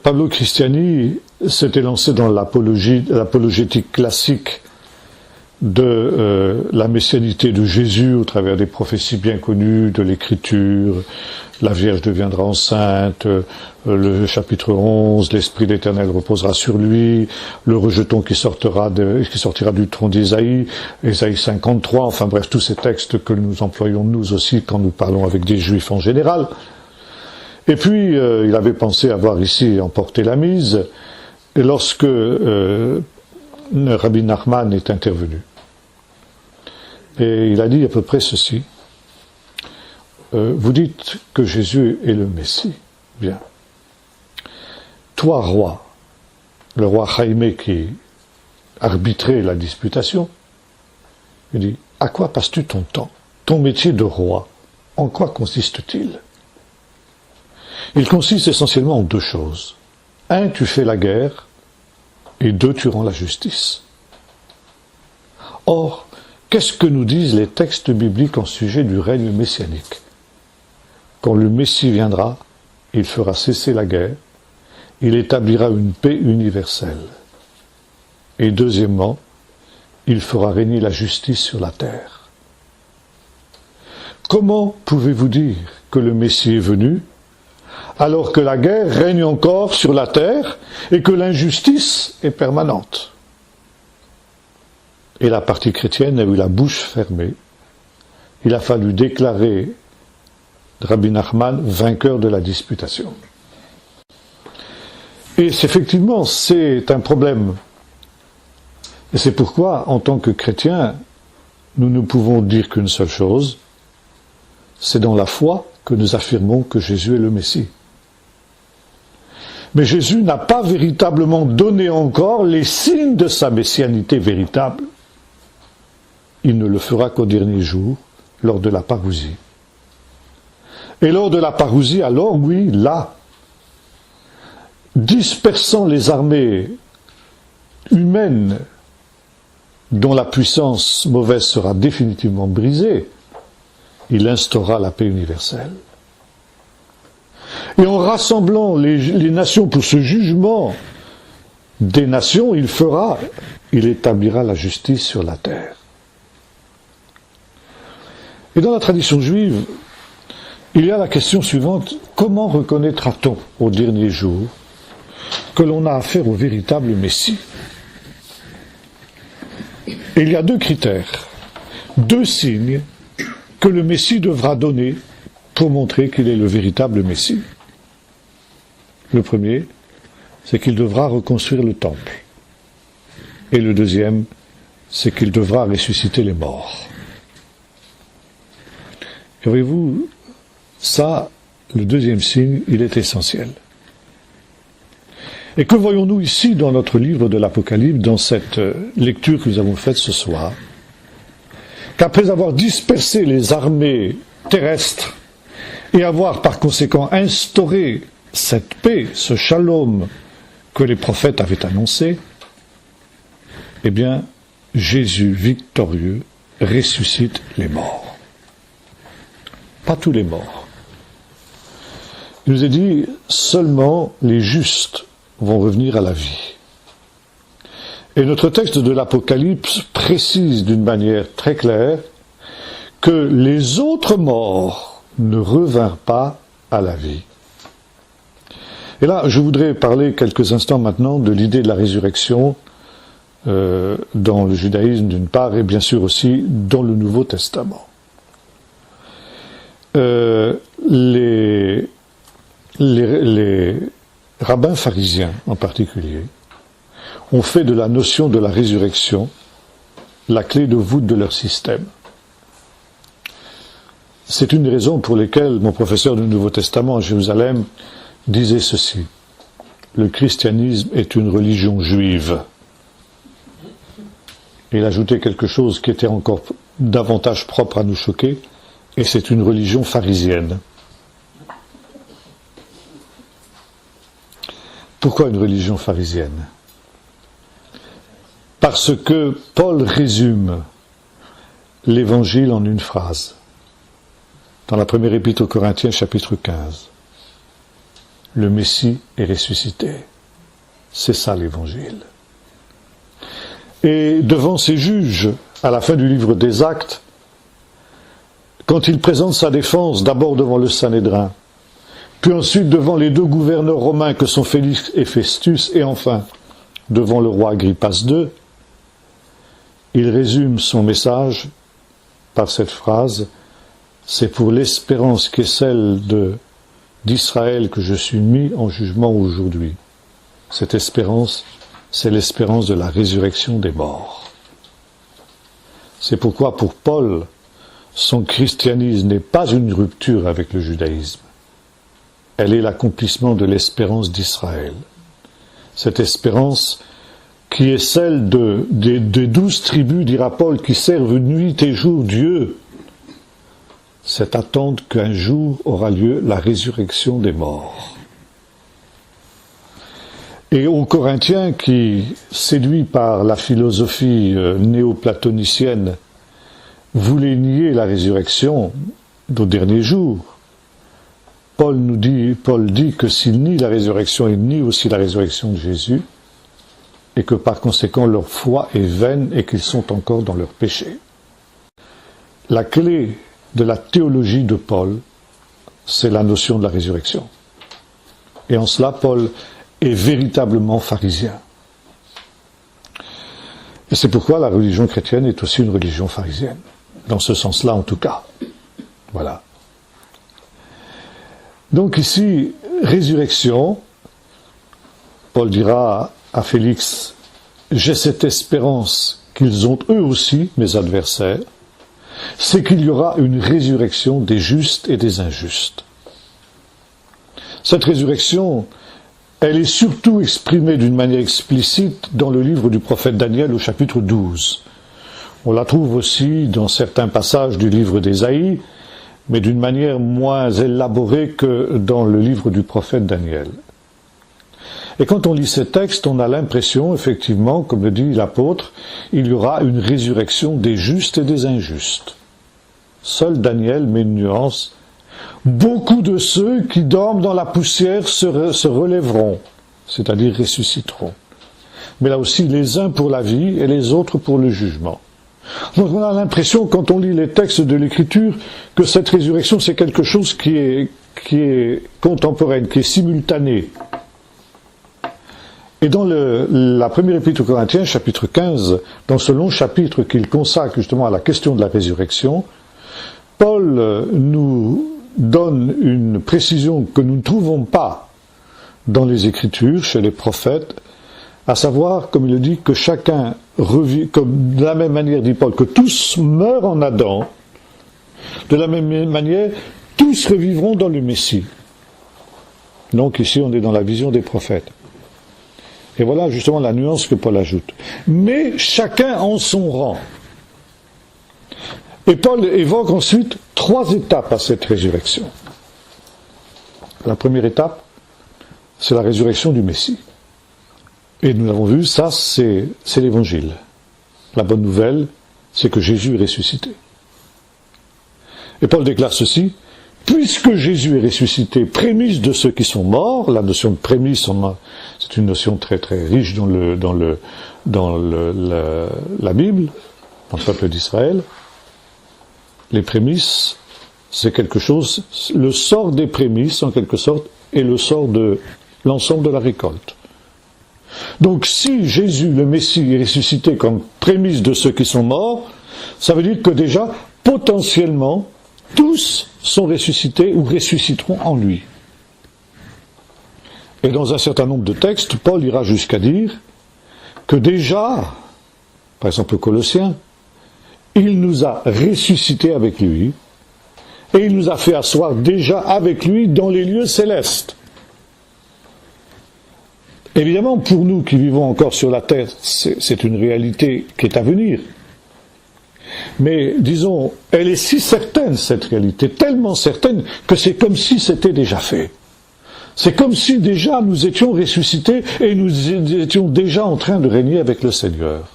Pablo Cristiani s'était lancé dans l'apologétique classique de la messianité de Jésus au travers des prophéties bien connues de l'Écriture, la Vierge deviendra enceinte, le chapitre 11, l'Esprit d'Éternel reposera sur lui, le rejeton qui sortira du tronc d'Ésaïe, Ésaïe 53, enfin bref, tous ces textes que nous employons nous aussi quand nous parlons avec des Juifs en général. Et puis, il avait pensé avoir ici emporté la mise, et lorsque Rabbi Nachman est intervenu. Et il a dit à peu près ceci. Vous dites que Jésus est le Messie. Bien. Toi, roi, le roi Jaime qui arbitrait la disputation, il dit, à quoi passes-tu ton temps? Ton métier de roi, en quoi consiste-t-il? Il consiste essentiellement en deux choses. Un, tu fais la guerre, et deux, tu rends la justice. Or, qu'est-ce que nous disent les textes bibliques en sujet du règne messianique? Quand le Messie viendra, il fera cesser la guerre, il établira une paix universelle. Et deuxièmement, il fera régner la justice sur la terre. Comment pouvez-vous dire que le Messie est venu alors que la guerre règne encore sur la terre et que l'injustice est permanente? Et la partie chrétienne a eu la bouche fermée. Il a fallu déclarer Rabbi Nachman vainqueur de la disputation. Et effectivement, c'est un problème. Et c'est pourquoi, en tant que chrétiens, nous ne pouvons dire qu'une seule chose, c'est dans la foi que nous affirmons que Jésus est le Messie. Mais Jésus n'a pas véritablement donné encore les signes de sa messianité véritable. Il ne le fera qu'au dernier jour, lors de la parousie. Et lors de la parousie, alors oui, là, dispersant les armées humaines dont la puissance mauvaise sera définitivement brisée, il instaura la paix universelle. Et en rassemblant les nations pour ce jugement des nations, il établira la justice sur la terre. Et dans la tradition juive, il y a la question suivante, comment reconnaîtra-t-on au dernier jour que l'on a affaire au véritable Messie? Et il y a deux critères, deux signes que le Messie devra donner pour montrer qu'il est le véritable Messie. Le premier, c'est qu'il devra reconstruire le temple. Et le deuxième, c'est qu'il devra ressusciter les morts. Et voyez-vous, ça, le deuxième signe, il est essentiel. Et que voyons-nous ici dans notre livre de l'Apocalypse, dans cette lecture que nous avons faite ce soir? Qu'après avoir dispersé les armées terrestres et avoir par conséquent instauré cette paix, ce shalom que les prophètes avaient annoncé, eh bien, Jésus victorieux ressuscite les morts. Pas tous les morts. Il nous est dit, seulement les justes vont revenir à la vie. Et notre texte de l'Apocalypse précise d'une manière très claire que les autres morts ne revinrent pas à la vie. Et là, je voudrais parler quelques instants maintenant de l'idée de la résurrection dans le judaïsme d'une part et bien sûr aussi dans le Nouveau Testament. Les rabbins pharisiens en particulier ont fait de la notion de la résurrection la clé de voûte de leur système. C'est une des raisons pour lesquelles mon professeur du Nouveau Testament à Jérusalem disait ceci: le christianisme est une religion juive. Il ajoutait quelque chose qui était encore davantage propre à nous choquer, et c'est une religion pharisienne. Pourquoi une religion pharisienne? Parce que Paul résume l'évangile en une phrase. Dans la première épître aux Corinthiens, chapitre 15. Le Messie est ressuscité. C'est ça l'évangile. Et devant ces juges, à la fin du livre des Actes, quand il présente sa défense, d'abord devant le Sanhédrin, puis ensuite devant les deux gouverneurs romains que sont Félix et Festus, et enfin devant le roi Agrippas II, il résume son message par cette phrase: c'est pour l'espérance qui est celle d'Israël que je suis mis en jugement aujourd'hui. Cette espérance, c'est l'espérance de la résurrection des morts. C'est pourquoi pour Paul, son christianisme n'est pas une rupture avec le judaïsme. Elle est l'accomplissement de l'espérance d'Israël. Cette espérance qui est celle des 12 tribus, dira Paul, qui servent nuit et jour Dieu. Cette attente qu'un jour aura lieu la résurrection des morts. Et aux Corinthiens qui, séduits par la philosophie Paul dit que s'il nie la résurrection, il nie aussi la résurrection de Jésus, et que par conséquent leur foi est vaine et qu'ils sont encore dans leur péché. La clé de la théologie de Paul, c'est la notion de la résurrection. Et en cela, Paul est véritablement pharisien. Et c'est pourquoi la religion chrétienne est aussi une religion pharisienne. Dans ce sens-là, en tout cas. Voilà. Donc ici, résurrection, Paul dira à Félix, j'ai cette espérance qu'ils ont eux aussi, mes adversaires, c'est qu'il y aura une résurrection des justes et des injustes. Cette résurrection, elle est surtout exprimée d'une manière explicite dans le livre du prophète Daniel au chapitre 12. On la trouve aussi dans certains passages du livre d'Ésaïe, mais d'une manière moins élaborée que dans le livre du prophète Daniel. Et quand on lit ces textes, on a l'impression, effectivement, comme le dit l'apôtre, il y aura une résurrection des justes et des injustes. Seul Daniel met une nuance. Beaucoup de ceux qui dorment dans la poussière se relèveront, c'est-à-dire ressusciteront. Mais là aussi, les uns pour la vie et les autres pour le jugement. Donc on a l'impression, quand on lit les textes de l'Écriture, que cette résurrection, c'est quelque chose qui est contemporaine, qui est simultanée. Et dans la première épître aux Corinthiens, chapitre 15, dans ce long chapitre qu'il consacre justement à la question de la résurrection, Paul nous donne une précision que nous ne trouvons pas dans les Écritures, chez les prophètes, à savoir, comme il le dit, que chacun revit, comme de la même manière, dit Paul, que tous meurent en Adam, de la même manière, tous revivront dans le Messie. Donc ici, on est dans la vision des prophètes. Et voilà justement la nuance que Paul ajoute. Mais chacun en son rang. Et Paul évoque ensuite 3 étapes à cette résurrection. La première étape, c'est la résurrection du Messie. Et nous l'avons vu, ça c'est l'évangile. La bonne nouvelle, c'est que Jésus est ressuscité. Et Paul déclare ceci, puisque Jésus est ressuscité, prémisse de ceux qui sont morts, la notion de prémisse, c'est une notion très très riche dans la Bible, dans le peuple d'Israël. Les prémices, c'est quelque chose, le sort des prémices, en quelque sorte, est le sort de l'ensemble de la récolte. Donc si Jésus, le Messie, est ressuscité comme prémisse de ceux qui sont morts, ça veut dire que déjà, potentiellement, tous sont ressuscités ou ressusciteront en lui. Et dans un certain nombre de textes, Paul ira jusqu'à dire que déjà, par exemple aux Colossiens, il nous a ressuscités avec lui et il nous a fait asseoir déjà avec lui dans les lieux célestes. Évidemment, pour nous qui vivons encore sur la terre, c'est une réalité qui est à venir. Mais, disons, elle est si certaine, cette réalité, tellement certaine, que c'est comme si c'était déjà fait. C'est comme si déjà nous étions ressuscités et nous étions déjà en train de régner avec le Seigneur.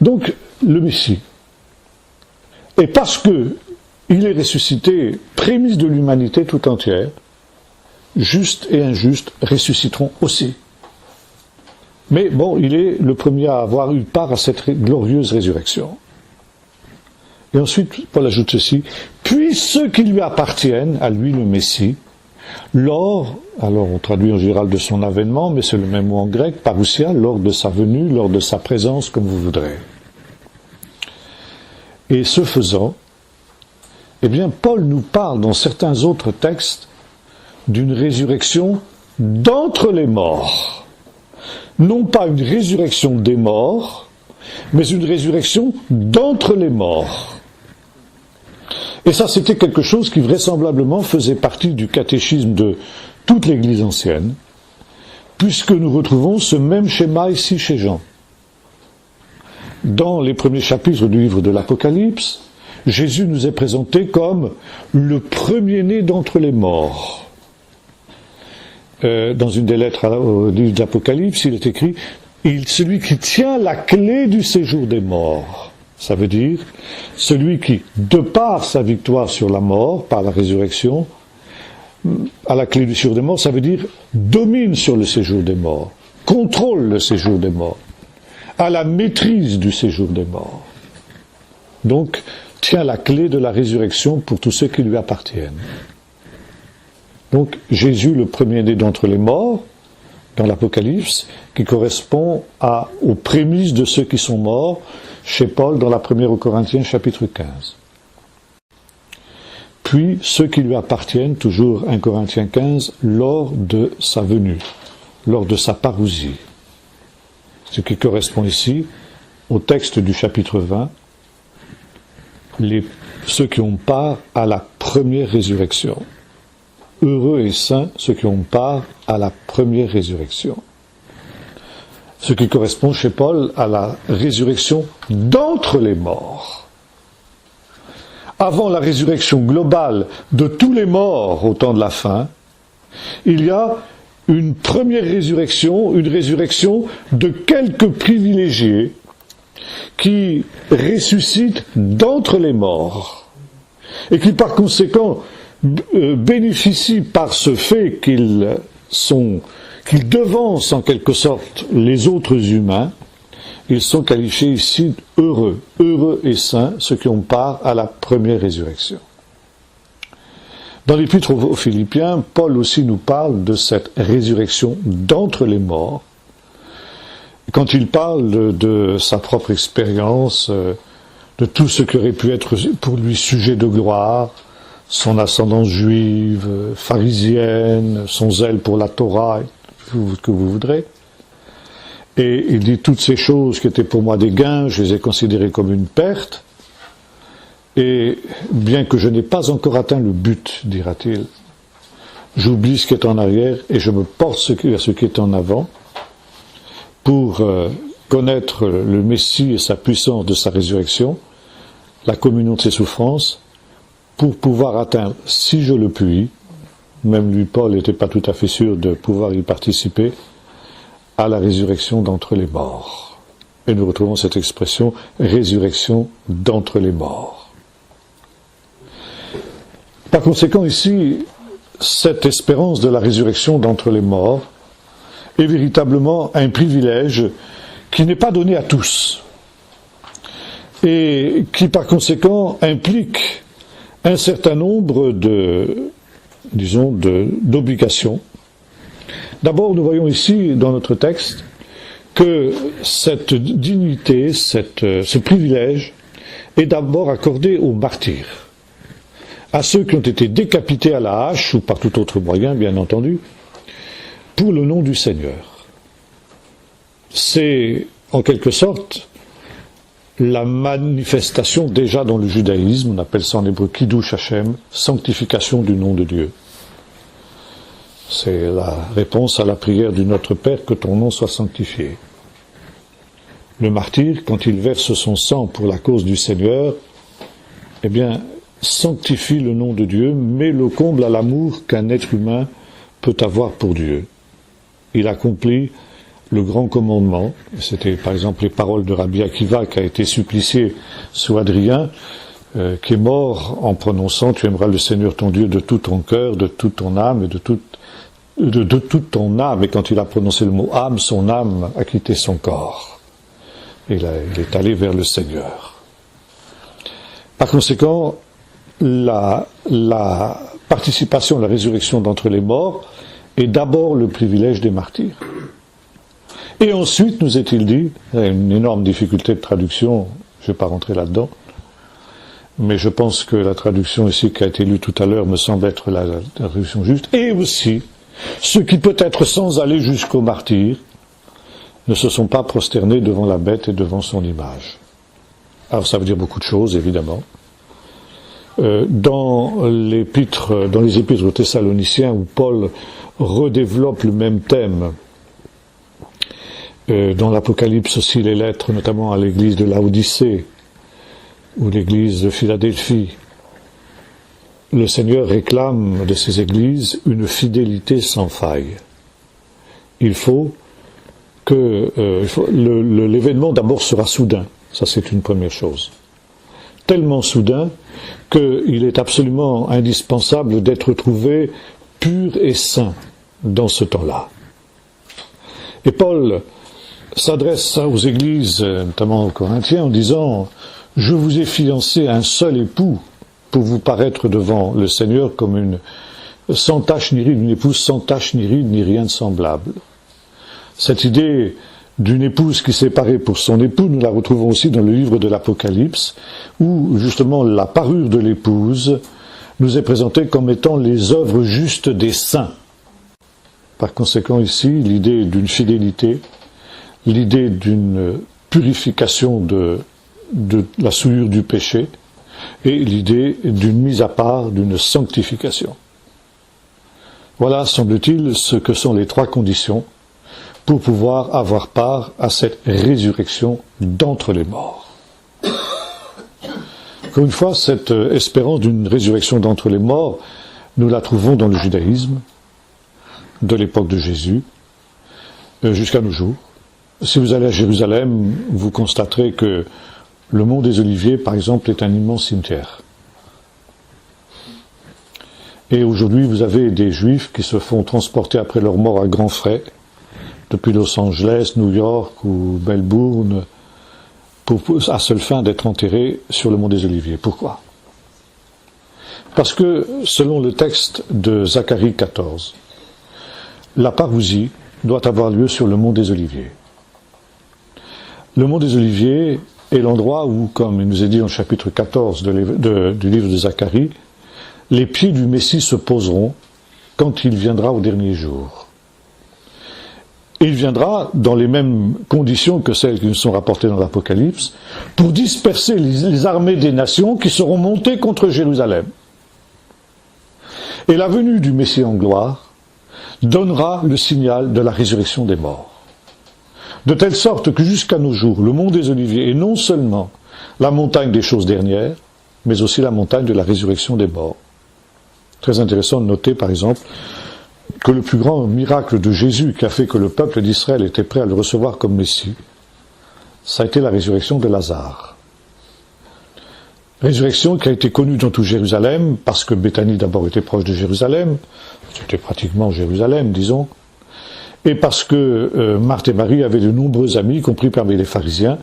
Donc, le Messie. Et parce que il est ressuscité, prémisse de l'humanité tout entière, justes et injustes ressusciteront aussi. Mais bon, il est le premier à avoir eu part à cette glorieuse résurrection. Et ensuite, Paul ajoute ceci, puis ceux qui lui appartiennent, à lui le Messie, lors, alors on traduit en général de son avènement, mais c'est le même mot en grec, parousia, lors de sa venue, lors de sa présence, comme vous voudrez. Et ce faisant, eh bien, Paul nous parle dans certains autres textes d'une résurrection d'entre les morts. Non pas une résurrection des morts, mais une résurrection d'entre les morts. Et ça, c'était quelque chose qui vraisemblablement faisait partie du catéchisme de toute l'Église ancienne, puisque nous retrouvons ce même schéma ici chez Jean. Dans les premiers chapitres du livre de l'Apocalypse, Jésus nous est présenté comme le premier-né d'entre les morts. Dans une des lettres au livre de l'Apocalypse, il est écrit « celui qui tient la clé du séjour des morts ». Ça veut dire celui qui, de par sa victoire sur la mort, par la résurrection, à la clé du séjour des morts, ça veut dire domine sur le séjour des morts, contrôle le séjour des morts, a la maîtrise du séjour des morts. Donc, tient la clé de la résurrection pour tous ceux qui lui appartiennent. Donc, Jésus, le premier-né d'entre les morts, dans l'Apocalypse, qui correspond aux prémices de ceux qui sont morts, chez Paul, dans la première aux Corinthiens, chapitre 15. Puis, ceux qui lui appartiennent, toujours 1 Corinthiens 15, lors de sa venue, lors de sa parousie. Ce qui correspond ici au texte du chapitre 20, ceux qui ont part à la première résurrection. Heureux et saints ceux qui ont part à la première résurrection. Ce qui correspond chez Paul à la résurrection d'entre les morts. Avant la résurrection globale de tous les morts au temps de la fin, il y a une première résurrection, une résurrection de quelques privilégiés qui ressuscitent d'entre les morts et qui par conséquent bénéficient par ce fait qu'ils devancent en quelque sorte les autres humains. Ils sont qualifiés ici heureux et saints, ceux qui ont part à la première résurrection. Dans l'Épître aux Philippiens, Paul aussi nous parle de cette résurrection d'entre les morts. Quand il parle de sa propre expérience, de tout ce qui aurait pu être pour lui sujet de gloire, son ascendance juive, pharisienne, son zèle pour la Torah, que vous voudrez. Et il dit toutes ces choses qui étaient pour moi des gains, je les ai considérées comme une perte. Et bien que je n'ai pas encore atteint le but, dira-t-il, j'oublie ce qui est en arrière et je me porte à ce qui est en avant pour connaître le Messie et sa puissance de sa résurrection, la communion de ses souffrances, pour pouvoir atteindre, si je le puis, même lui, Paul, n'était pas tout à fait sûr de pouvoir y participer, à la résurrection d'entre les morts. Et nous retrouvons cette expression, résurrection d'entre les morts. Par conséquent, ici, cette espérance de la résurrection d'entre les morts est véritablement un privilège qui n'est pas donné à tous et qui, par conséquent, implique un certain nombre d'obligations. D'abord, nous voyons ici, dans notre texte, que cette dignité, ce privilège, est d'abord accordé aux martyrs, à ceux qui ont été décapités à la hache, ou par tout autre moyen, bien entendu, pour le nom du Seigneur. C'est, en quelque sorte, la manifestation déjà dans le judaïsme, on appelle ça en hébreu Kiddush Hashem, sanctification du nom de Dieu. C'est la réponse à la prière du Notre Père, que ton nom soit sanctifié. Le martyr, quand il verse son sang pour la cause du Seigneur, eh bien, sanctifie le nom de Dieu, mais le comble à l'amour qu'un être humain peut avoir pour Dieu. Il accomplit le grand commandement, c'était par exemple les paroles de Rabbi Akiva qui a été supplicié sous Adrien, qui est mort en prononçant « Tu aimeras le Seigneur ton Dieu de tout ton cœur, de toute ton âme et de toute ton âme ». Et quand il a prononcé le mot « âme », son âme a quitté son corps. Et là, il est allé vers le Seigneur. Par conséquent, la participation à la résurrection d'entre les morts est d'abord le privilège des martyrs. Et ensuite, nous est-il dit, il y a une énorme difficulté de traduction, je ne vais pas rentrer là-dedans, mais je pense que la traduction ici qui a été lue tout à l'heure me semble être la traduction juste, et aussi, ceux qui peut-être sans aller jusqu'au martyr, ne se sont pas prosternés devant la bête et devant son image. Alors ça veut dire beaucoup de choses, évidemment. Dans les épîtres aux Thessaloniciens, où Paul redéveloppe le même thème, dans l'Apocalypse aussi, les lettres, notamment à l'église de Laodicée ou l'église de Philadelphie, le Seigneur réclame de ces églises une fidélité sans faille. Il faut que l'événement d'abord sera soudain. Ça, c'est une première chose. Tellement soudain qu'il est absolument indispensable d'être trouvé pur et saint dans ce temps-là. Et Paul s'adresse aux églises, notamment aux Corinthiens, en disant « Je vous ai fiancé à un seul époux pour vous paraître devant le Seigneur comme une sans tache ni ride, une épouse sans tache ni ride, ni rien de semblable. » Cette idée d'une épouse qui s'est parée pour son époux, nous la retrouvons aussi dans le livre de l'Apocalypse, où justement la parure de l'épouse nous est présentée comme étant les œuvres justes des saints. Par conséquent ici, l'idée d'une fidélité, l'idée d'une purification de la souillure du péché, et l'idée d'une mise à part, d'une sanctification. Voilà, semble-t-il, ce que sont les trois conditions pour pouvoir avoir part à cette résurrection d'entre les morts. Encore une fois, cette espérance d'une résurrection d'entre les morts, nous la trouvons dans le judaïsme, de l'époque de Jésus, jusqu'à nos jours. Si vous allez à Jérusalem, vous constaterez que le mont des Oliviers, par exemple, est un immense cimetière. Et aujourd'hui, vous avez des Juifs qui se font transporter après leur mort à grands frais, depuis Los Angeles, New York ou Melbourne, à seule fin d'être enterrés sur le mont des Oliviers. Pourquoi? Parce que, selon le texte de Zacharie 14, la parousie doit avoir lieu sur le mont des Oliviers. Le mont des Oliviers est l'endroit où, comme il nous est dit dans le chapitre 14 du livre de Zacharie, les pieds du Messie se poseront quand il viendra au dernier jour. Et il viendra dans les mêmes conditions que celles qui nous sont rapportées dans l'Apocalypse, pour disperser les armées des nations qui seront montées contre Jérusalem. Et la venue du Messie en gloire donnera le signal de la résurrection des morts. De telle sorte que jusqu'à nos jours, le mont des Oliviers est non seulement la montagne des choses dernières, mais aussi la montagne de la résurrection des morts. Très intéressant de noter, par exemple, que le plus grand miracle de Jésus qui a fait que le peuple d'Israël était prêt à le recevoir comme Messie, ça a été la résurrection de Lazare. Résurrection qui a été connue dans tout Jérusalem, parce que Béthanie d'abord était proche de Jérusalem, c'était pratiquement Jérusalem, disons, et parce que Marthe et Marie avaient de nombreux amis, y compris parmi les pharisiens,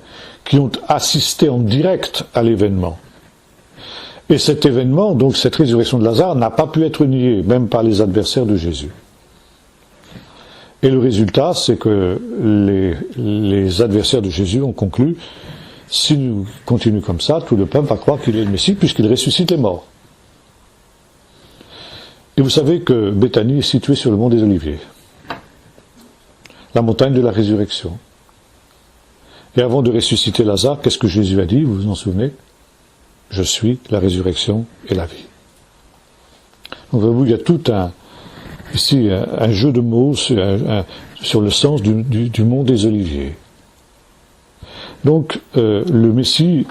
qui ont assisté en direct à l'événement. Et cet événement, donc cette résurrection de Lazare, n'a pas pu être niée, même par les adversaires de Jésus. Et le résultat, c'est que les adversaires de Jésus ont conclu, si nous continuons comme ça, tout le peuple va croire qu'il est le Messie, puisqu'il ressuscite les morts. Et vous savez que Béthanie est située sur le mont des Oliviers, la montagne de la résurrection. Et avant de ressusciter Lazare, qu'est-ce que Jésus a dit, vous vous en souvenez? Je suis la résurrection et la vie. Donc voyez-vous, il y a tout ici un jeu de mots sur le sens du mont des Oliviers. Donc le Messie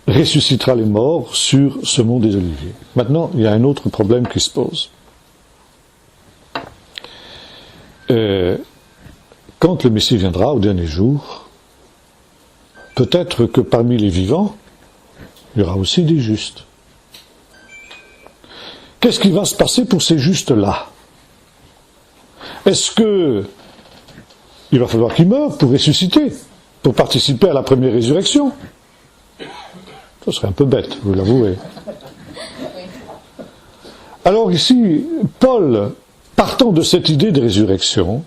ressuscitera les morts sur ce mont des Oliviers. Maintenant, il y a un autre problème qui se pose. Quand le Messie viendra au dernier jour, peut-être que parmi les vivants, il y aura aussi des justes. Qu'est-ce qui va se passer pour ces justes-là? Est-ce que il va falloir qu'ils meurent pour ressusciter, pour participer à la première résurrection? Ça serait un peu bête, vous l'avouez. Alors ici, Paul, partant de cette idée de résurrection,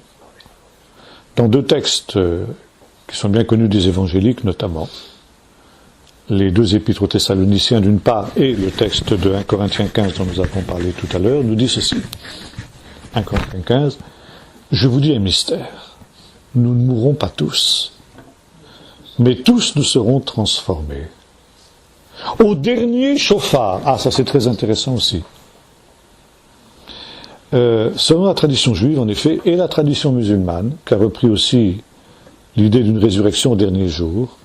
dans deux textes qui sont bien connus des évangéliques notamment, les deux épîtres aux Thessaloniciens d'une part et le texte de 1 Corinthiens 15 dont nous avons parlé tout à l'heure, nous dit ceci. 1 Corinthiens 15, je vous dis un mystère, nous ne mourrons pas tous, mais tous nous serons transformés. Au dernier chauffard, ça c'est très intéressant aussi. Selon la tradition juive, en effet, et la tradition musulmane, qui a repris aussi l'idée d'une résurrection au dernier jour,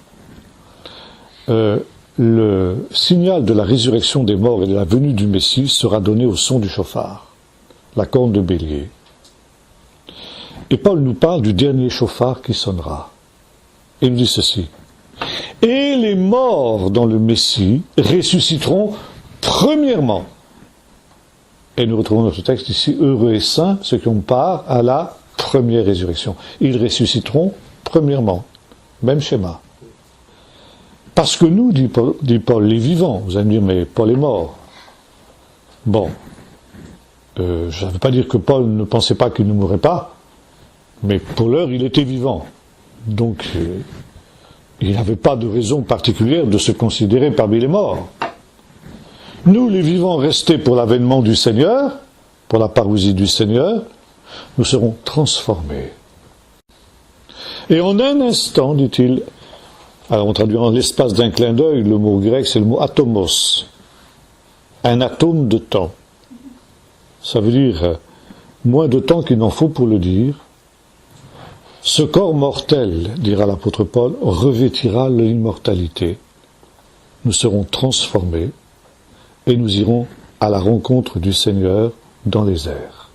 le signal de la résurrection des morts et de la venue du Messie sera donné au son du chauffard, la corne de bélier. Et Paul nous parle du dernier chauffard qui sonnera. Et il nous dit ceci. Et les morts dans le Messie ressusciteront premièrement. Et nous retrouvons notre texte ici, heureux et saints, ceux qui ont part à la première résurrection. Ils ressusciteront premièrement. Même schéma. Parce que nous, dit Paul, les vivants, vous allez me dire, mais Paul est mort. Bon, ça ne veut pas dire que Paul ne pensait pas qu'il ne mourrait pas, mais pour l'heure, il était vivant. Donc, il n'avait pas de raison particulière de se considérer parmi les morts. Nous, les vivants restés pour l'avènement du Seigneur, pour la parousie du Seigneur, nous serons transformés. Et en un instant, dit-il, alors on traduit en l'espace d'un clin d'œil, le mot grec c'est le mot atomos, un atome de temps. Ça veut dire moins de temps qu'il n'en faut pour le dire. Ce corps mortel, dira l'apôtre Paul, revêtira l'immortalité. Nous serons transformés et nous irons à la rencontre du Seigneur dans les airs.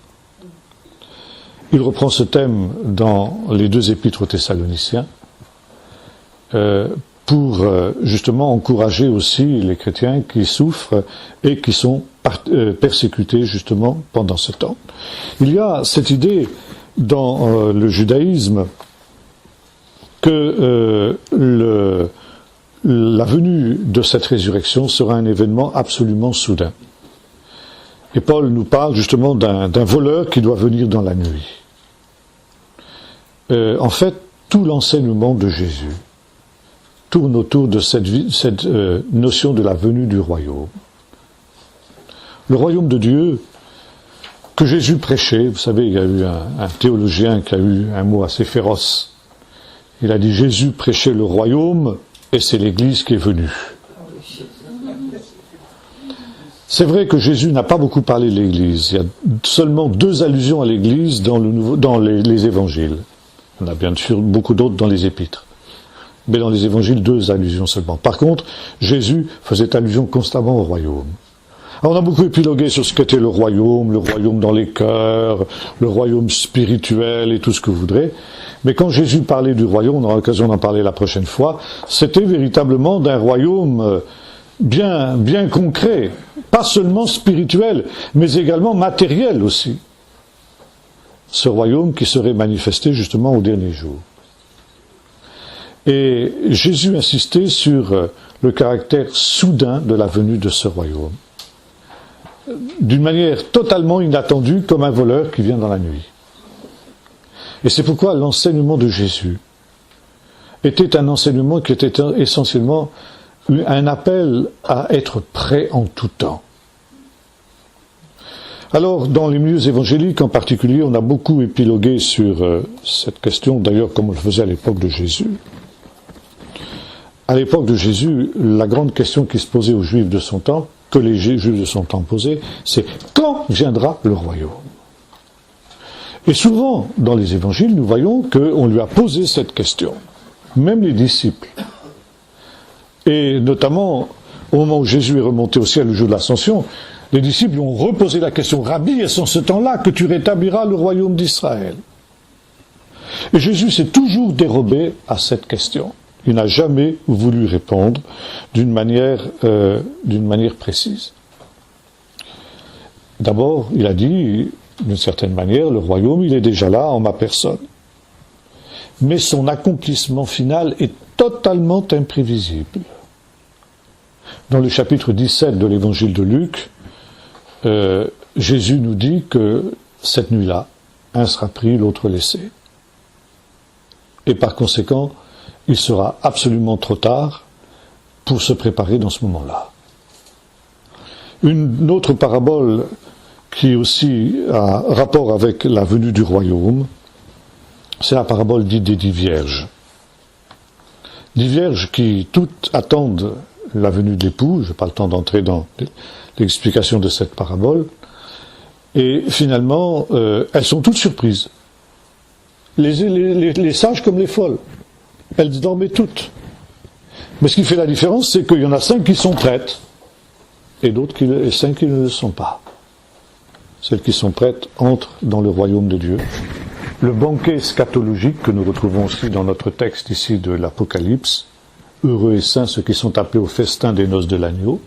Il reprend ce thème dans les 2 épîtres aux Thessaloniciens pour justement encourager aussi les chrétiens qui souffrent et qui sont persécutés justement pendant ce temps. Il y a cette idée dans le judaïsme que la venue de cette résurrection sera un événement absolument soudain. Et Paul nous parle justement d'un voleur qui doit venir dans la nuit. En fait, tout l'enseignement de Jésus tourne autour de cette notion de la venue du royaume. Le royaume de Dieu que Jésus prêchait, vous savez, il y a eu un théologien qui a eu un mot assez féroce. Il a dit Jésus prêchait le royaume et c'est l'Église qui est venue. C'est vrai que Jésus n'a pas beaucoup parlé de l'Église. Il y a seulement 2 allusions à l'Église dans les évangiles. Il y en a bien sûr beaucoup d'autres dans les épîtres. Mais dans les évangiles, 2 allusions seulement. Par contre, Jésus faisait allusion constamment au royaume. Alors on a beaucoup épilogué sur ce qu'était le royaume dans les cœurs, le royaume spirituel et tout ce que vous voudrez. Mais quand Jésus parlait du royaume, on aura l'occasion d'en parler la prochaine fois, c'était véritablement d'un royaume bien concret, pas seulement spirituel, mais également matériel aussi. Ce royaume qui serait manifesté justement au dernier jour. Et Jésus insistait sur le caractère soudain de la venue de ce royaume. D'une manière totalement inattendue, comme un voleur qui vient dans la nuit. Et c'est pourquoi l'enseignement de Jésus était un enseignement qui était essentiellement un appel à être prêt en tout temps. Alors, dans les milieux évangéliques en particulier, on a beaucoup épilogué sur cette question, d'ailleurs comme on le faisait à l'époque de Jésus. À l'époque de Jésus, la grande question qui se posait aux Juifs de son temps, que les Juifs de son temps posaient, c'est quand viendra le royaume? Et souvent, dans les évangiles, nous voyons qu'on lui a posé cette question, même les disciples. Et notamment, au moment où Jésus est remonté au ciel le jour de l'Ascension, les disciples lui ont reposé la question, Rabbi, est-ce en ce temps-là que tu rétabliras le royaume d'Israël? Et Jésus s'est toujours dérobé à cette question. Il n'a jamais voulu répondre d'une manière précise. D'abord, il a dit, d'une certaine manière, le royaume, il est déjà là en ma personne. Mais son accomplissement final est totalement imprévisible. Dans le chapitre 17 de l'évangile de Luc, Jésus nous dit que cette nuit-là, un sera pris, l'autre laissé. Et par conséquent, il sera absolument trop tard pour se préparer dans ce moment-là. Une autre parabole qui aussi a rapport avec la venue du royaume, c'est la parabole dite des 10 vierges. 10 vierges qui toutes attendent la venue de l'époux, je n'ai pas le temps d'entrer dans l'explication de cette parabole, et finalement, elles sont toutes surprises. Les sages comme les folles. Elles dormaient toutes. Mais ce qui fait la différence, c'est qu'il y en a 5 qui sont prêtes, et d'autres 5 qui ne le sont pas. Celles qui sont prêtes entrent dans le royaume de Dieu. Le banquet scatologique, que nous retrouvons aussi dans notre texte ici de l'Apocalypse, heureux et saints ceux qui sont appelés au festin des noces de l'agneau.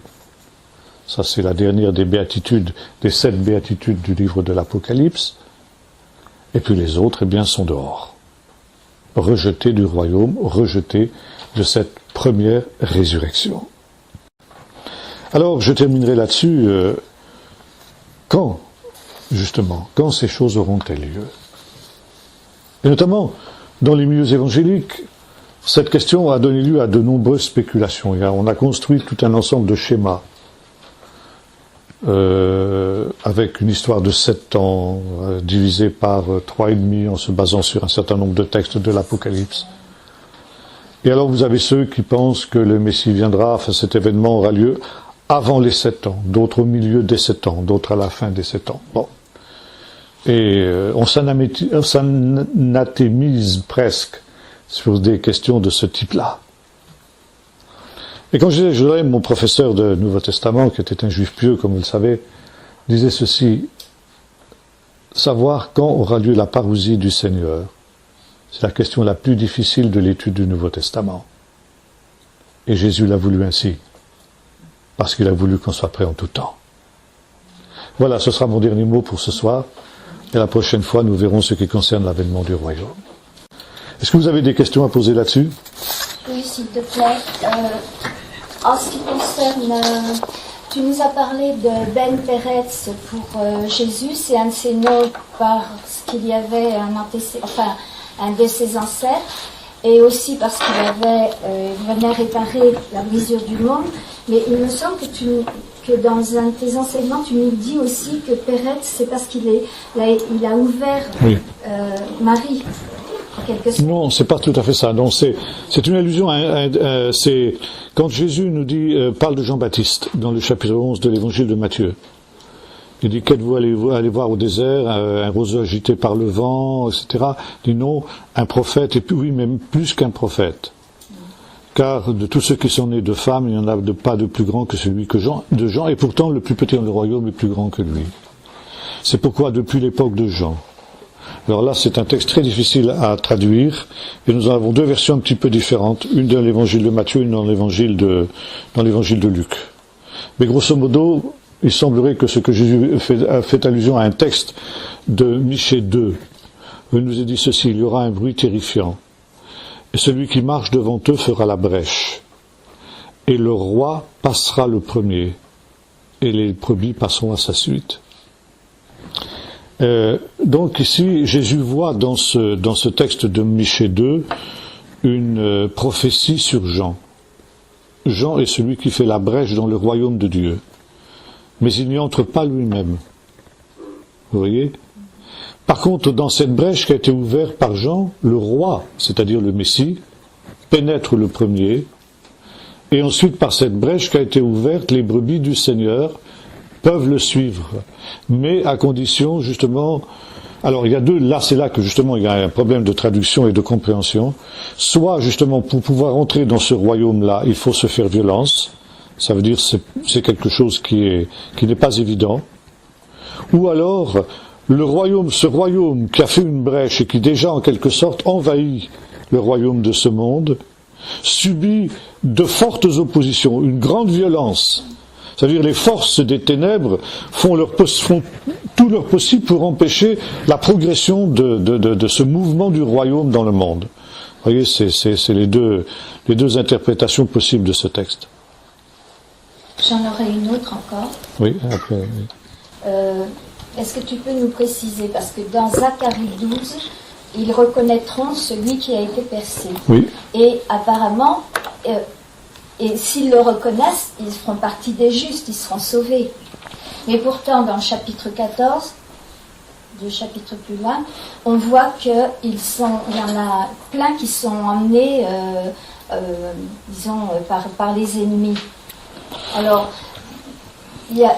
Ça, c'est la dernière des béatitudes, des 7 béatitudes du livre de l'Apocalypse. Et puis les autres, eh bien, sont dehors. Rejetés du royaume, rejetés de cette première résurrection. Alors, je terminerai là-dessus. Quand, justement, quand ces choses auront-elles lieu? Et notamment, dans les milieux évangéliques, cette question a donné lieu à de nombreuses spéculations. On a construit tout un ensemble de schémas avec une histoire de 7 ans divisée par 3,5 en se basant sur un certain nombre de textes de l'Apocalypse. Et alors vous avez ceux qui pensent que le Messie viendra, enfin cet événement aura lieu avant les 7 ans, d'autres au milieu des 7 ans, d'autres à la fin des 7 ans. Bon. Et on s'anathémise presque sur des questions de ce type-là. Et quand je disais, mon professeur de Nouveau Testament, qui était un juif pieux, comme vous le savez, disait ceci: savoir quand aura lieu la parousie du Seigneur, c'est la question la plus difficile de l'étude du Nouveau Testament. Et Jésus l'a voulu ainsi, parce qu'il a voulu qu'on soit prêt en tout temps. Voilà, ce sera mon dernier mot pour ce soir, et la prochaine fois, nous verrons ce qui concerne l'avènement du royaume. Est-ce que vous avez des questions à poser là-dessus? Oui, s'il te plaît. En ce qui concerne, tu nous as parlé de Ben Peretz pour Jésus, c'est un de ses noms parce qu'il y avait un de ses ancêtres, et aussi parce qu'il venait réparer la brisure du monde. Mais il me semble que dans un de tes enseignements, tu nous dis aussi que Peretz, c'est parce qu'il a ouvert Marie. Non, c'est pas tout à fait ça. Non, c'est une allusion c'est quand Jésus nous dit parle de Jean-Baptiste dans le chapitre 11 de l'évangile de Matthieu. Il dit qu'êtes-vous allez voir au désert un roseau agité par le vent, etc. Il dit non, un prophète, et puis oui, même plus qu'un prophète. Car de tous ceux qui sont nés de femmes, il n'y en a pas de plus grand que celui de Jean, et pourtant le plus petit dans le royaume est plus grand que lui. C'est pourquoi depuis l'époque de Jean. Alors là, c'est un texte très difficile à traduire, et nous en avons 2 versions un petit peu différentes, une dans l'évangile de Matthieu, une dans l'évangile de Luc. Mais grosso modo, il semblerait que ce que Jésus a fait allusion à un texte de Michée 2, où il nous est dit ceci: il y aura un bruit terrifiant, et celui qui marche devant eux fera la brèche, et le roi passera le premier, et les brebis passeront à sa suite. Donc ici, Jésus voit dans ce texte de Michée 2 une prophétie sur Jean. Jean est celui qui fait la brèche dans le royaume de Dieu. Mais il n'y entre pas lui-même. Vous voyez? Par contre, dans cette brèche qui a été ouverte par Jean, le roi, c'est-à-dire le Messie, pénètre le premier. Et ensuite, par cette brèche qui a été ouverte, les brebis du Seigneur peuvent le suivre, mais à condition justement. Alors il y a c'est là que justement il y a un problème de traduction et de compréhension. Soit justement pour pouvoir entrer dans ce royaume-là, il faut se faire violence. Ça veut dire c'est quelque chose qui n'est pas évident. Ou alors ce royaume qui a fait une brèche et qui déjà en quelque sorte envahit le royaume de ce monde, subit de fortes oppositions, une grande violence. C'est-à-dire les forces des ténèbres font tout leur possible pour empêcher la progression de ce mouvement du royaume dans le monde. Vous voyez, c'est les deux interprétations possibles de ce texte. J'en aurais une autre encore. Oui, après. Oui. Est-ce que tu peux nous préciser, parce que dans Zacharie 12, ils reconnaîtront celui qui a été percé. Oui. Et apparemment, et s'ils le reconnaissent, ils feront partie des justes, ils seront sauvés. Mais pourtant, dans le chapitre 14, 2 chapitres plus loin, on voit qu'il y en a plein qui sont emmenés, par les ennemis. Alors,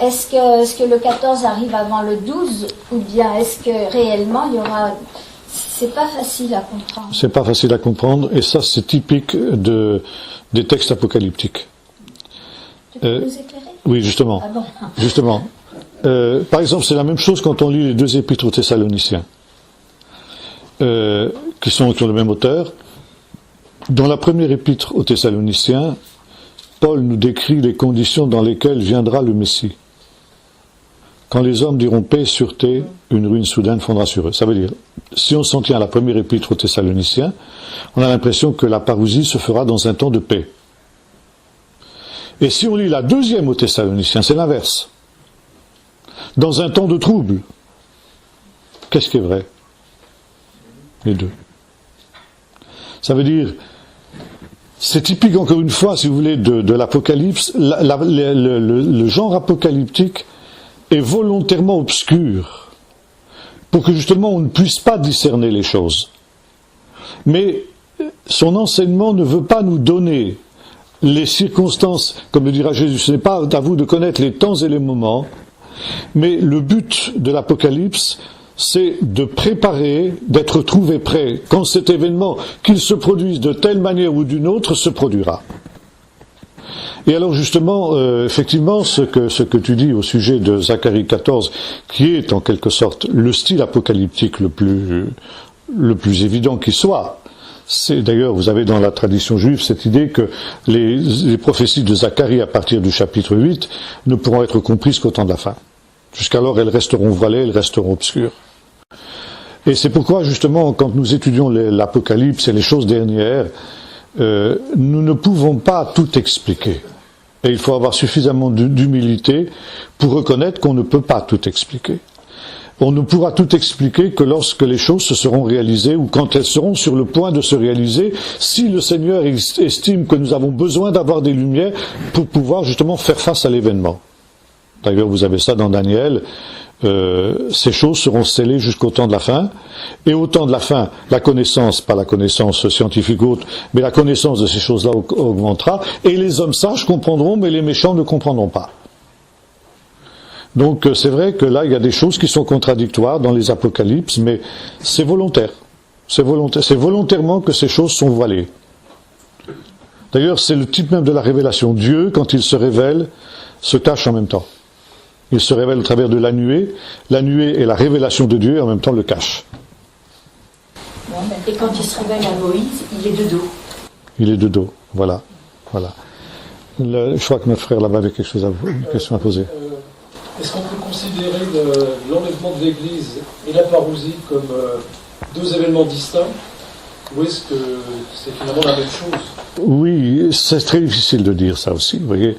est-ce que le 14 arrive avant le 12, ou bien est-ce que réellement il y aura... C'est pas facile à comprendre. C'est pas facile à comprendre, et ça c'est typique des textes apocalyptiques. Tu peux nous éclairer ? Oui, justement. Ah bon. Justement. Par exemple, c'est la même chose quand on lit les 2 épîtres aux Thessaloniciens, qui ont le même auteur. Dans la première épître aux Thessaloniciens, Paul nous décrit les conditions dans lesquelles viendra le Messie. Quand les hommes diront paix, sûreté, une ruine soudaine fondra sur eux. Ça veut dire, si on s'en tient à la première épître aux Thessaloniciens, on a l'impression que la parousie se fera dans un temps de paix. Et si on lit la deuxième aux Thessaloniciens, c'est l'inverse. Dans un temps de trouble. Qu'est-ce qui est vrai? Les deux. Ça veut dire, c'est typique encore une fois, si vous voulez, de l'Apocalypse. Le genre apocalyptique est volontairement obscur pour que justement on ne puisse pas discerner les choses. Mais son enseignement ne veut pas nous donner les circonstances, comme le dira Jésus. Ce n'est pas à vous de connaître les temps et les moments, mais le but de l'Apocalypse, c'est de préparer, d'être trouvé prêt quand cet événement, qu'il se produise de telle manière ou d'une autre, se produira. Et alors justement, effectivement, ce que tu dis au sujet de Zacharie 14, qui est en quelque sorte le style apocalyptique le plus évident qui soit, c'est d'ailleurs, vous avez dans la tradition juive cette idée que les prophéties de Zacharie à partir du chapitre 8 ne pourront être comprises qu'au temps de la fin. Jusqu'alors, elles resteront voilées, elles resteront obscures. Et c'est pourquoi, justement, quand nous étudions l'Apocalypse et les choses dernières, nous ne pouvons pas tout expliquer. Et il faut avoir suffisamment d'humilité pour reconnaître qu'on ne peut pas tout expliquer. On ne pourra tout expliquer que lorsque les choses se seront réalisées ou quand elles seront sur le point de se réaliser, si le Seigneur estime que nous avons besoin d'avoir des lumières pour pouvoir justement faire face à l'événement. D'ailleurs, vous avez ça dans Daniel. Ces choses seront scellées jusqu'au temps de la fin, et au temps de la fin, la connaissance, pas la connaissance scientifique ou autre, mais la connaissance de ces choses-là augmentera, et les hommes sages comprendront, mais les méchants ne comprendront pas. Donc c'est vrai que là, il y a des choses qui sont contradictoires dans les apocalypses, mais c'est volontaire. C'est volontairement que ces choses sont voilées. D'ailleurs, c'est le type même de la révélation. Dieu, quand il se révèle, se cache en même temps. Il se révèle au travers de la nuée est la révélation de Dieu et en même temps le cache. Et quand il se révèle à Moïse, il est de dos. Il est de dos, voilà. Je crois que notre frère là-bas avait une question à poser. Est-ce qu'on peut considérer l'enlèvement de l'Église et la parousie comme deux événements distincts, ou est-ce que c'est finalement la même chose? Oui, c'est très difficile de dire ça aussi, vous voyez.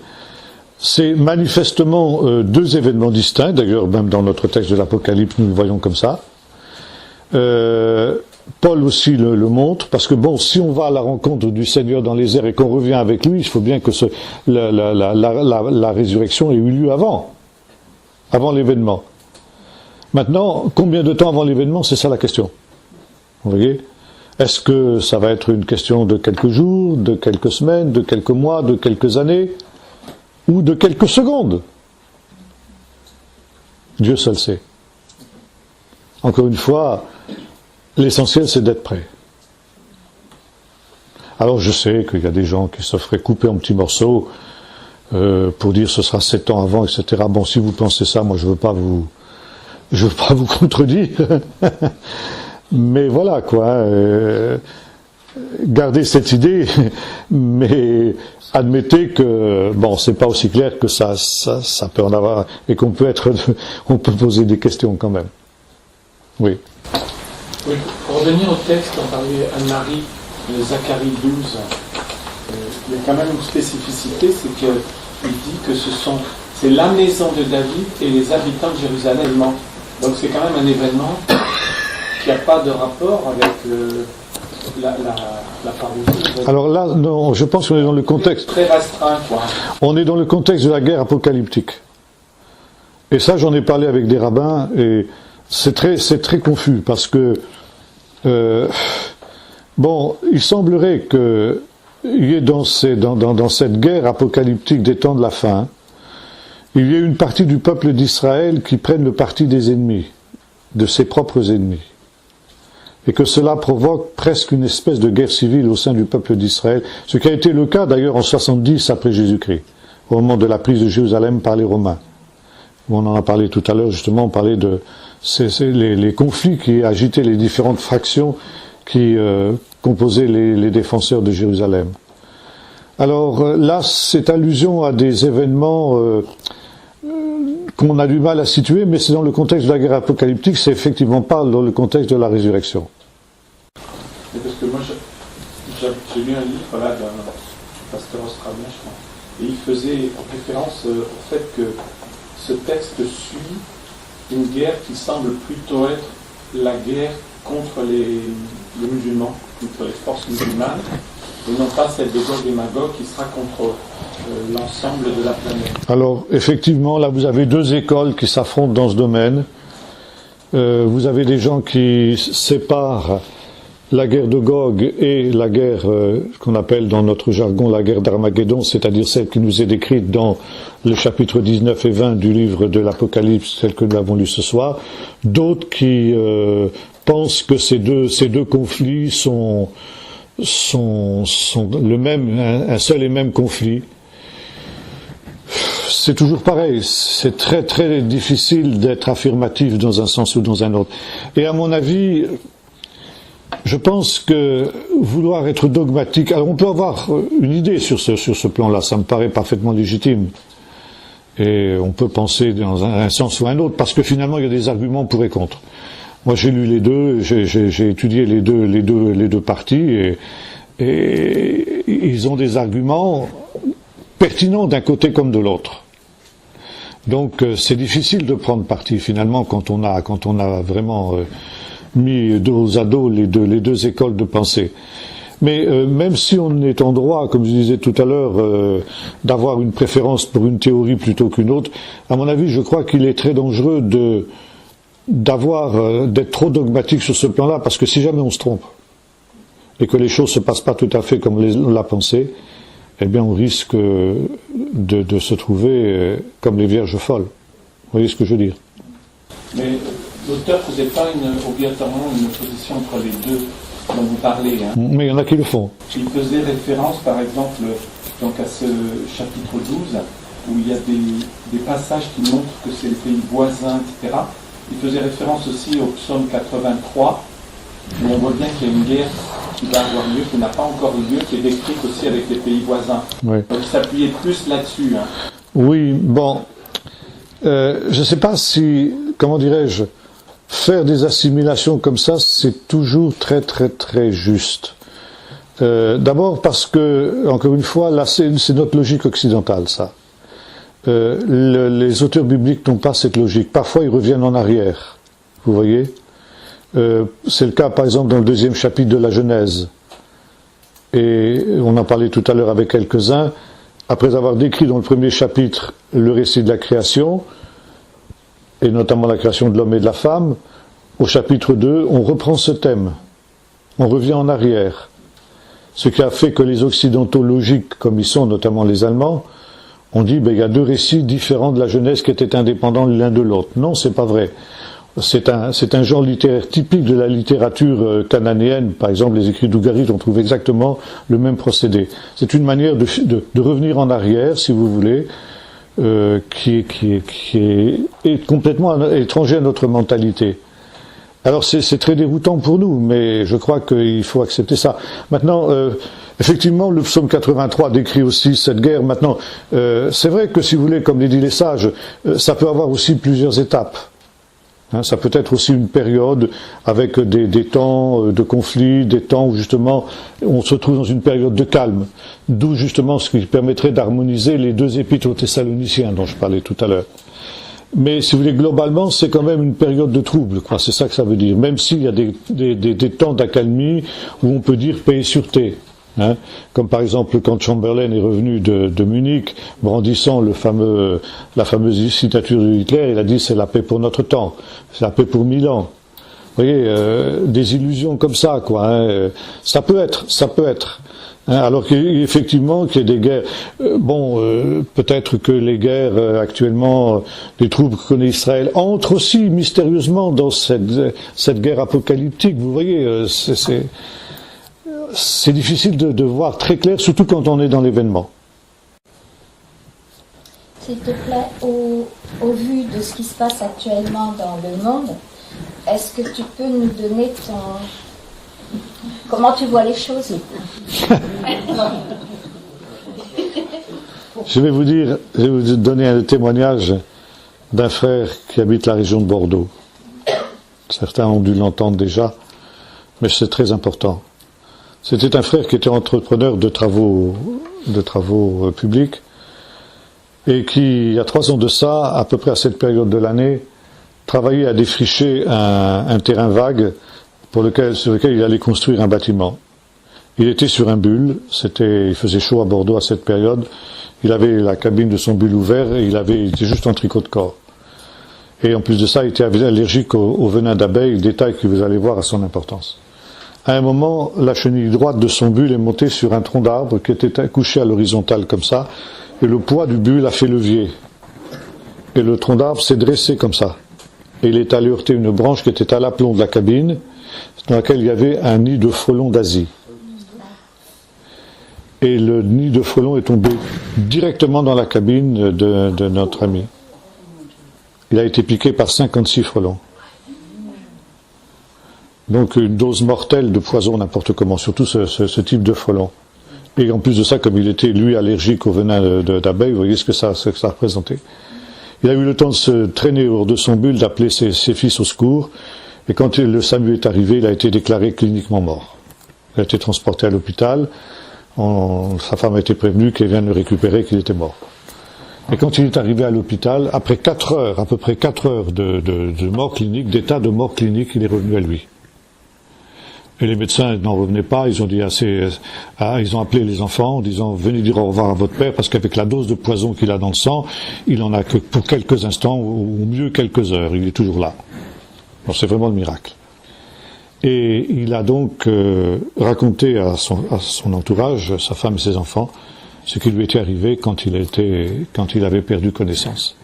C'est manifestement deux événements distincts, d'ailleurs même dans notre texte de l'Apocalypse nous le voyons comme ça. Paul aussi le montre, parce que bon, si on va à la rencontre du Seigneur dans les airs et qu'on revient avec lui, il faut bien que la résurrection ait eu lieu avant l'événement. Maintenant, combien de temps avant l'événement, c'est ça la question. Vous voyez ? Est-ce que ça va être une question de quelques jours, de quelques semaines, de quelques mois, de quelques années, ou de quelques secondes? Dieu seul sait. Encore une fois, l'essentiel c'est d'être prêt. Alors je sais qu'il y a des gens qui se feraient couper en petits morceaux pour dire ce sera 7 ans avant, etc. Bon, si vous pensez ça, moi je veux pas vous contredire. Mais voilà quoi. Gardez cette idée, mais admettez que bon, c'est pas aussi clair que ça peut en avoir et on peut poser des questions quand même. Oui. Oui, pour revenir au texte, on parlait Anne-Marie de Zacharie 12. Il y a quand même une spécificité, c'est qu'il dit que c'est la maison de David et les habitants de Jérusalem. Donc c'est quand même un événement qui n'a pas de rapport avec la parousie. Alors là, non, je pense qu'on est dans le contexte. Très restreint, quoi. On est dans le contexte de la guerre apocalyptique. Et ça, j'en ai parlé avec des rabbins et c'est très confus parce que bon, il semblerait que il y ait dans cette guerre apocalyptique des temps de la fin, il y a une partie du peuple d'Israël qui prenne le parti des ennemis, de ses propres ennemis. Et que cela provoque presque une espèce de guerre civile au sein du peuple d'Israël, ce qui a été le cas d'ailleurs en 70 après Jésus-Christ, au moment de la prise de Jérusalem par les Romains. On en a parlé tout à l'heure, justement, on parlait de les conflits qui agitaient les différentes fractions qui composaient les défenseurs de Jérusalem. Alors là, c'est allusion à des événements qu'on a du mal à situer, mais c'est dans le contexte de la guerre apocalyptique, c'est effectivement pas dans le contexte de la résurrection. Parce que moi, j'ai lu un livre là d'un pasteur australien, je crois, et il faisait référence au fait que ce texte suit une guerre qui semble plutôt être la guerre contre les musulmans, contre les forces musulmanes, et non pas celle de Gog et Magog qui sera contre l'ensemble de la planète. Alors, effectivement, là, vous avez deux écoles qui s'affrontent dans ce domaine. Vous avez des gens qui séparent la guerre de Gog et la guerre qu'on appelle dans notre jargon la guerre d'Armageddon, c'est-à-dire celle qui nous est décrite dans le chapitre 19 et 20 du livre de l'Apocalypse, tel que nous l'avons lu ce soir. D'autres qui pensent que ces deux conflits sont le même, un seul et même conflit. C'est toujours pareil, c'est très très difficile d'être affirmatif dans un sens ou dans un autre. Et à mon avis, je pense que vouloir être dogmatique, alors on peut avoir une idée sur ce plan-là, ça me paraît parfaitement légitime. Et on peut penser dans un sens ou un autre, parce que finalement il y a des arguments pour et contre. Moi j'ai lu les deux, j'ai étudié les deux parties, et ils ont des arguments pertinents d'un côté comme de l'autre. Donc c'est difficile de prendre parti finalement quand on a vraiment mis dos à dos les deux écoles de pensée. Mais même si on est en droit, comme je disais tout à l'heure, d'avoir une préférence pour une théorie plutôt qu'une autre, à mon avis, je crois qu'il est très dangereux d'être trop dogmatique sur ce plan-là, parce que si jamais on se trompe et que les choses se passent pas tout à fait comme on l'a pensé, eh bien on risque de se trouver comme les vierges folles. Vous voyez ce que je veux dire? Mais l'auteur ne faisait pas obligatoirement une opposition entre les deux dont vous parlez. Hein. Mais il y en a qui le font. Il faisait référence, par exemple, donc à ce chapitre 12, où il y a des passages qui montrent que c'est les pays voisins, etc. Il faisait référence aussi au psaume 83, où on voit bien qu'il y a une guerre qui va avoir lieu, qui n'a pas encore eu lieu, qui est décrite aussi avec les pays voisins. Oui. Donc il s'appuyait plus là-dessus. Hein. Oui, bon. Je ne sais pas si, comment dirais-je, faire des assimilations comme ça, c'est toujours très très très juste. D'abord parce que, encore une fois, là c'est notre logique occidentale, ça. Les auteurs bibliques n'ont pas cette logique. Parfois ils reviennent en arrière, vous voyez. C'est le cas par exemple dans le 2e chapitre de la Genèse. Et on en parlait tout à l'heure avec quelques-uns. Après avoir décrit dans le 1er chapitre le récit de la création, et notamment la création de l'homme et de la femme, au chapitre 2, on reprend ce thème. On revient en arrière. Ce qui a fait que les occidentaux logiques, comme ils sont, notamment les Allemands, ont dit il y a deux récits différents de la Genèse qui étaient indépendants l'un de l'autre. Non, c'est pas vrai. C'est un genre littéraire typique de la littérature cananéenne. Par exemple, les écrits d'Ougarit, on trouve exactement le même procédé. C'est une manière de revenir en arrière, si vous voulez, qui est complètement étranger à notre mentalité. Alors c'est très déroutant pour nous, mais je crois qu'il faut accepter ça. Maintenant, effectivement, le psaume 83 décrit aussi cette guerre. Maintenant, c'est vrai que si vous voulez, comme les disent les sages, ça peut avoir aussi plusieurs étapes. Hein, ça peut être aussi une période avec des temps de conflit, des temps où justement on se trouve dans une période de calme. D'où justement ce qui permettrait d'harmoniser les deux épîtres aux Thessaloniciens dont je parlais tout à l'heure. Mais si vous voulez, globalement, c'est quand même une période de trouble, quoi. C'est ça que ça veut dire. Même s'il y a des temps d'accalmie où on peut dire paix et sûreté. Hein, comme par exemple quand Chamberlain est revenu de Munich, brandissant la fameuse signature de Hitler, il a dit c'est la paix pour notre temps, c'est la paix pour 1000 ans. Vous voyez, des illusions comme ça, quoi. Hein, ça peut être. Hein, alors qu'effectivement, qu'il y ait des guerres. Peut-être que les guerres actuellement, les troupes que connaît Israël, entrent aussi mystérieusement dans cette guerre apocalyptique. Vous voyez, c'est difficile de voir très clair, surtout quand on est dans l'événement. S'il te plaît, au vu de ce qui se passe actuellement dans le monde, est-ce que tu peux nous donner Comment tu vois les choses? Je vais vous donner un témoignage d'un frère qui habite la région de Bordeaux. Certains ont dû l'entendre déjà, mais c'est très important. C'était un frère qui était entrepreneur de travaux publics et qui, il y a 3 ans de ça, à peu près à cette période de l'année, travaillait à défricher un terrain vague sur lequel il allait construire un bâtiment. Il était sur un bulle, il faisait chaud à Bordeaux à cette période, il avait la cabine de son bulle ouverte et il était juste en tricot de corps. Et en plus de ça, il était allergique au venin d'abeille, détail que vous allez voir à son importance. À un moment, la chenille droite de son bulle est montée sur un tronc d'arbre qui était couché à l'horizontale comme ça, et le poids du bulle a fait levier. Et le tronc d'arbre s'est dressé comme ça. Et il est allé heurter une branche qui était à l'aplomb de la cabine, dans laquelle il y avait un nid de frelons d'Asie. Et le nid de frelons est tombé directement dans la cabine de notre ami. Il a été piqué par 56 frelons. Donc une dose mortelle de poison n'importe comment, surtout ce type de frelon. Et en plus de ça, comme il était lui allergique au venin d'abeille, vous voyez ce que ça représentait. Il a eu le temps de se traîner hors de son bulle, d'appeler ses fils au secours, et quand le SAMU est arrivé, il a été déclaré cliniquement mort. Il a été transporté à l'hôpital, sa femme a été prévenue qu'elle vient de le récupérer, qu'il était mort. Et quand il est arrivé à l'hôpital, après 4 heures, à peu près 4 heures de mort clinique, d'état de mort clinique, il est revenu à lui. Et les médecins n'en revenaient pas, ils ont dit ils ont appelé les enfants en disant venez dire au revoir à votre père parce qu'avec la dose de poison qu'il a dans le sang, il en a que pour quelques instants ou mieux quelques heures, il est toujours là. Bon, c'est vraiment le miracle. Et il a donc raconté à son entourage, sa femme et ses enfants, ce qui lui était arrivé quand il avait perdu connaissance.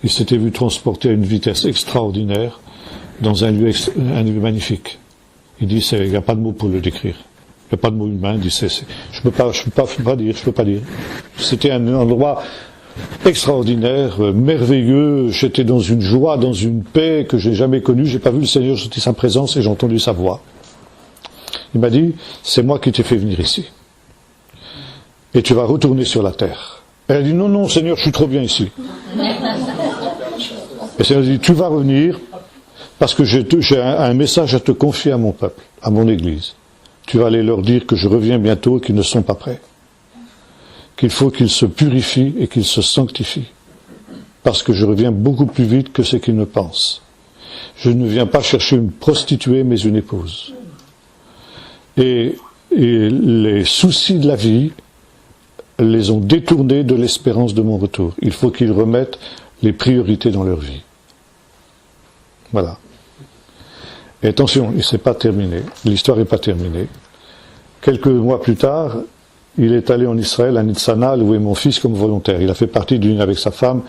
Il s'était vu transporté à une vitesse extraordinaire dans un lieu magnifique. Il dit, il n'y a pas de mots pour le décrire. Il n'y a pas de mots humains. Il dit, je peux pas dire. C'était un endroit extraordinaire, merveilleux. J'étais dans une joie, dans une paix que j'ai jamais connue. J'ai pas vu le Seigneur, j'ai senti sa présence et j'ai entendu sa voix. Il m'a dit, c'est moi qui t'ai fait venir ici. Et tu vas retourner sur la terre. Elle a dit, non, Seigneur, je suis trop bien ici. Et le Seigneur a dit, tu vas revenir, parce que j'ai un message à te confier à mon peuple, à mon Église. Tu vas aller leur dire que je reviens bientôt et qu'ils ne sont pas prêts. Qu'il faut qu'ils se purifient et qu'ils se sanctifient. Parce que je reviens beaucoup plus vite que ce qu'ils ne pensent. Je ne viens pas chercher une prostituée, mais une épouse. Et les soucis de la vie les ont détournés de l'espérance de mon retour. Il faut qu'ils remettent les priorités dans leur vie. Voilà. Et attention, c'est pas terminé. L'histoire n'est pas terminée. Quelques mois plus tard, il est allé en Israël, à Nitzana, où est mon fils comme volontaire. Il a fait partie avec sa femme,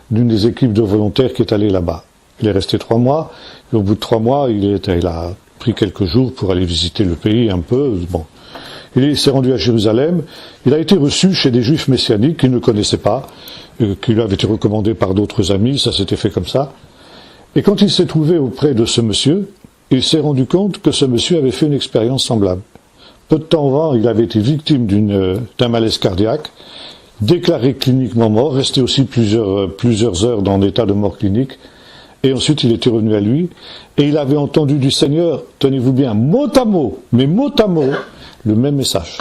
d'une des équipes de volontaires qui est allée là-bas. Il est resté 3 mois, et au bout de 3 mois, il a pris quelques jours pour aller visiter le pays un peu. Bon. Il s'est rendu à Jérusalem. Il a été reçu chez des juifs messianiques qu'il ne connaissait pas, qui lui avaient été recommandés par d'autres amis, ça s'était fait comme ça. Et quand il s'est trouvé auprès de ce monsieur, il s'est rendu compte que ce monsieur avait fait une expérience semblable. Peu de temps avant, il avait été victime d'un malaise cardiaque, déclaré cliniquement mort, resté aussi plusieurs heures dans l'état de mort clinique, et ensuite il était revenu à lui, et il avait entendu du Seigneur, tenez-vous bien, mot à mot, le même message,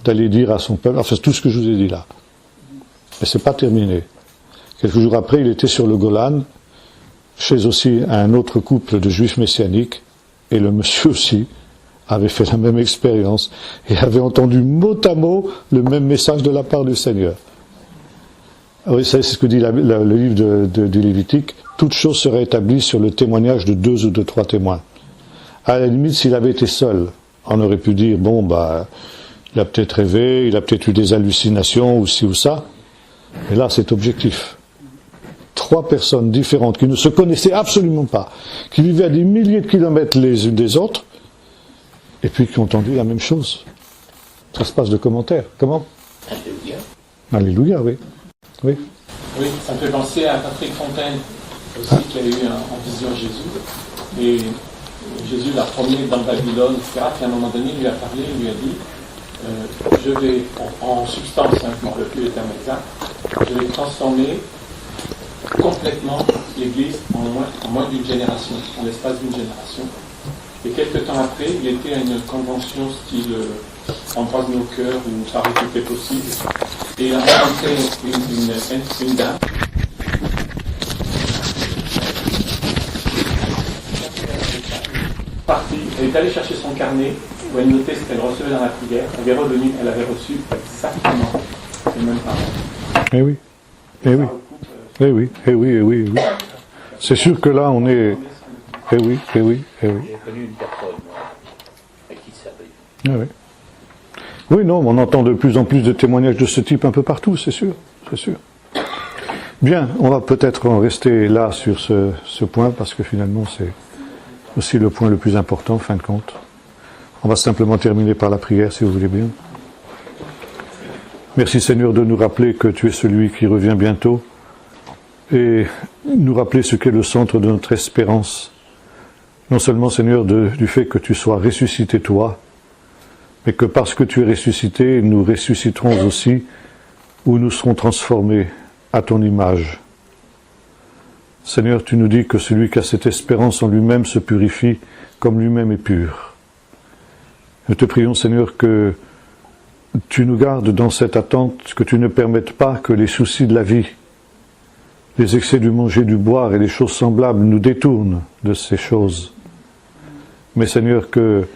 d'aller dire à son peuple, enfin tout ce que je vous ai dit là. Mais c'est pas terminé. Quelques jours après, il était sur le Golan, chez aussi un autre couple de juifs messianiques, et le monsieur aussi avait fait la même expérience, et avait entendu mot à mot le même message de la part du Seigneur. Oui, c'est ce que dit le livre du Lévitique, toute chose serait établie sur le témoignage de 2 ou de 3 témoins. À la limite, s'il avait été seul, on aurait pu dire, il a peut-être rêvé, il a peut-être eu des hallucinations, ou ci ou ça, mais là c'est objectif. 3 personnes différentes qui ne se connaissaient absolument pas, qui vivaient à des milliers de kilomètres les unes des autres, et puis qui ont entendu la même chose. Ça se passe de commentaires. Comment ? Alléluia. Alléluia, oui. Oui. Oui, ça me fait penser à Patrick Fontaine, aussi, qui a eu en vision Jésus. Et Jésus l'a promené dans Babylone, etc. Puis à un moment donné, il lui a parlé, il lui a dit je vais, en substance, je ne me rappelle plus le terme exact, je vais transformer complètement l'Église en moins d'une génération, en l'espace d'une génération. Et quelques temps après, il était à une convention style Embrasse nos cœurs, où ça aurait été possible. Et il a rencontré une dame. Partie, elle est allée chercher son carnet où elle notait ce qu'elle recevait dans la prière. Elle est revenue, elle avait reçu exactement les mêmes paroles. Eh oui, eh oui, eh oui, eh oui, eh oui, eh oui. C'est sûr que là, on est... Eh oui, eh oui, eh oui. J'ai connu une personne, moi, avec qui ça arrive. Ah oui. Oui, non, on entend de plus en plus de témoignages de ce type un peu partout, c'est sûr, c'est sûr. Bien, on va peut-être en rester là sur ce point, parce que finalement c'est aussi le point le plus important, en fin de compte. On va simplement terminer par la prière, si vous voulez bien. Merci Seigneur de nous rappeler que tu es celui qui revient bientôt, et nous rappeler ce qu'est le centre de notre espérance. Non seulement Seigneur du fait que tu sois ressuscité toi, mais que parce que tu es ressuscité, nous ressusciterons aussi, où nous serons transformés à ton image. Seigneur, tu nous dis que celui qui a cette espérance en lui-même se purifie comme lui-même est pur. Nous te prions, Seigneur, que tu nous gardes dans cette attente, que tu ne permettes pas que les soucis de la vie, les excès du manger, du boire et les choses semblables nous détournent de ces choses. Mais Seigneur, que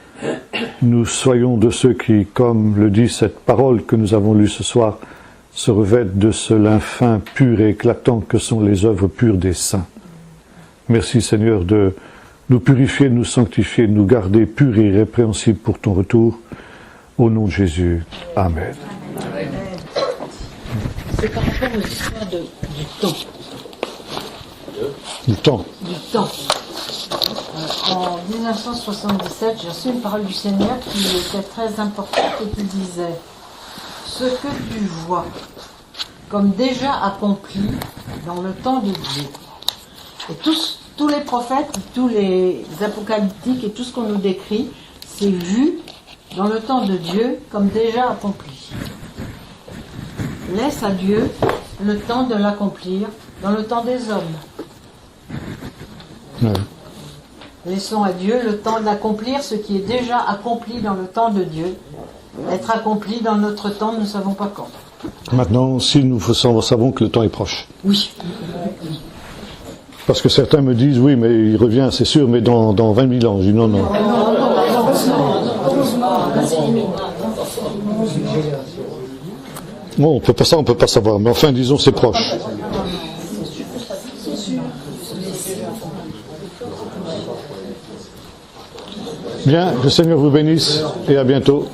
nous soyons de ceux qui, comme le dit cette parole que nous avons lue ce soir, se revêtent de ce lin fin, pur et éclatant que sont les œuvres pures des saints. Merci Seigneur de nous purifier, de nous sanctifier, de nous garder purs et irrépréhensibles pour ton retour. Au nom de Jésus. Amen. C'est par rapport à l'histoire du temps. Du temps. Du temps. En 1977, j'ai reçu une parole du Seigneur qui était très importante et qui disait « Ce que tu vois comme déjà accompli dans le temps de Dieu. » Et tous les prophètes, tous les apocalyptiques et tout ce qu'on nous décrit, c'est vu dans le temps de Dieu comme déjà accompli. Laisse à Dieu le temps de l'accomplir dans le temps des hommes. Ouais. Laissons à Dieu le temps d'accomplir ce qui est déjà accompli dans le temps de Dieu. Être accompli dans notre temps, nous ne savons pas quand. Maintenant, si nous savons que le temps est proche. Oui. Parce que certains me disent, oui, mais il revient, c'est sûr, mais dans 20 000 ans. Je dis non, non. Bon, on peut pas savoir, mais enfin, disons, c'est proche. Bien, que le Seigneur vous bénisse et à bientôt.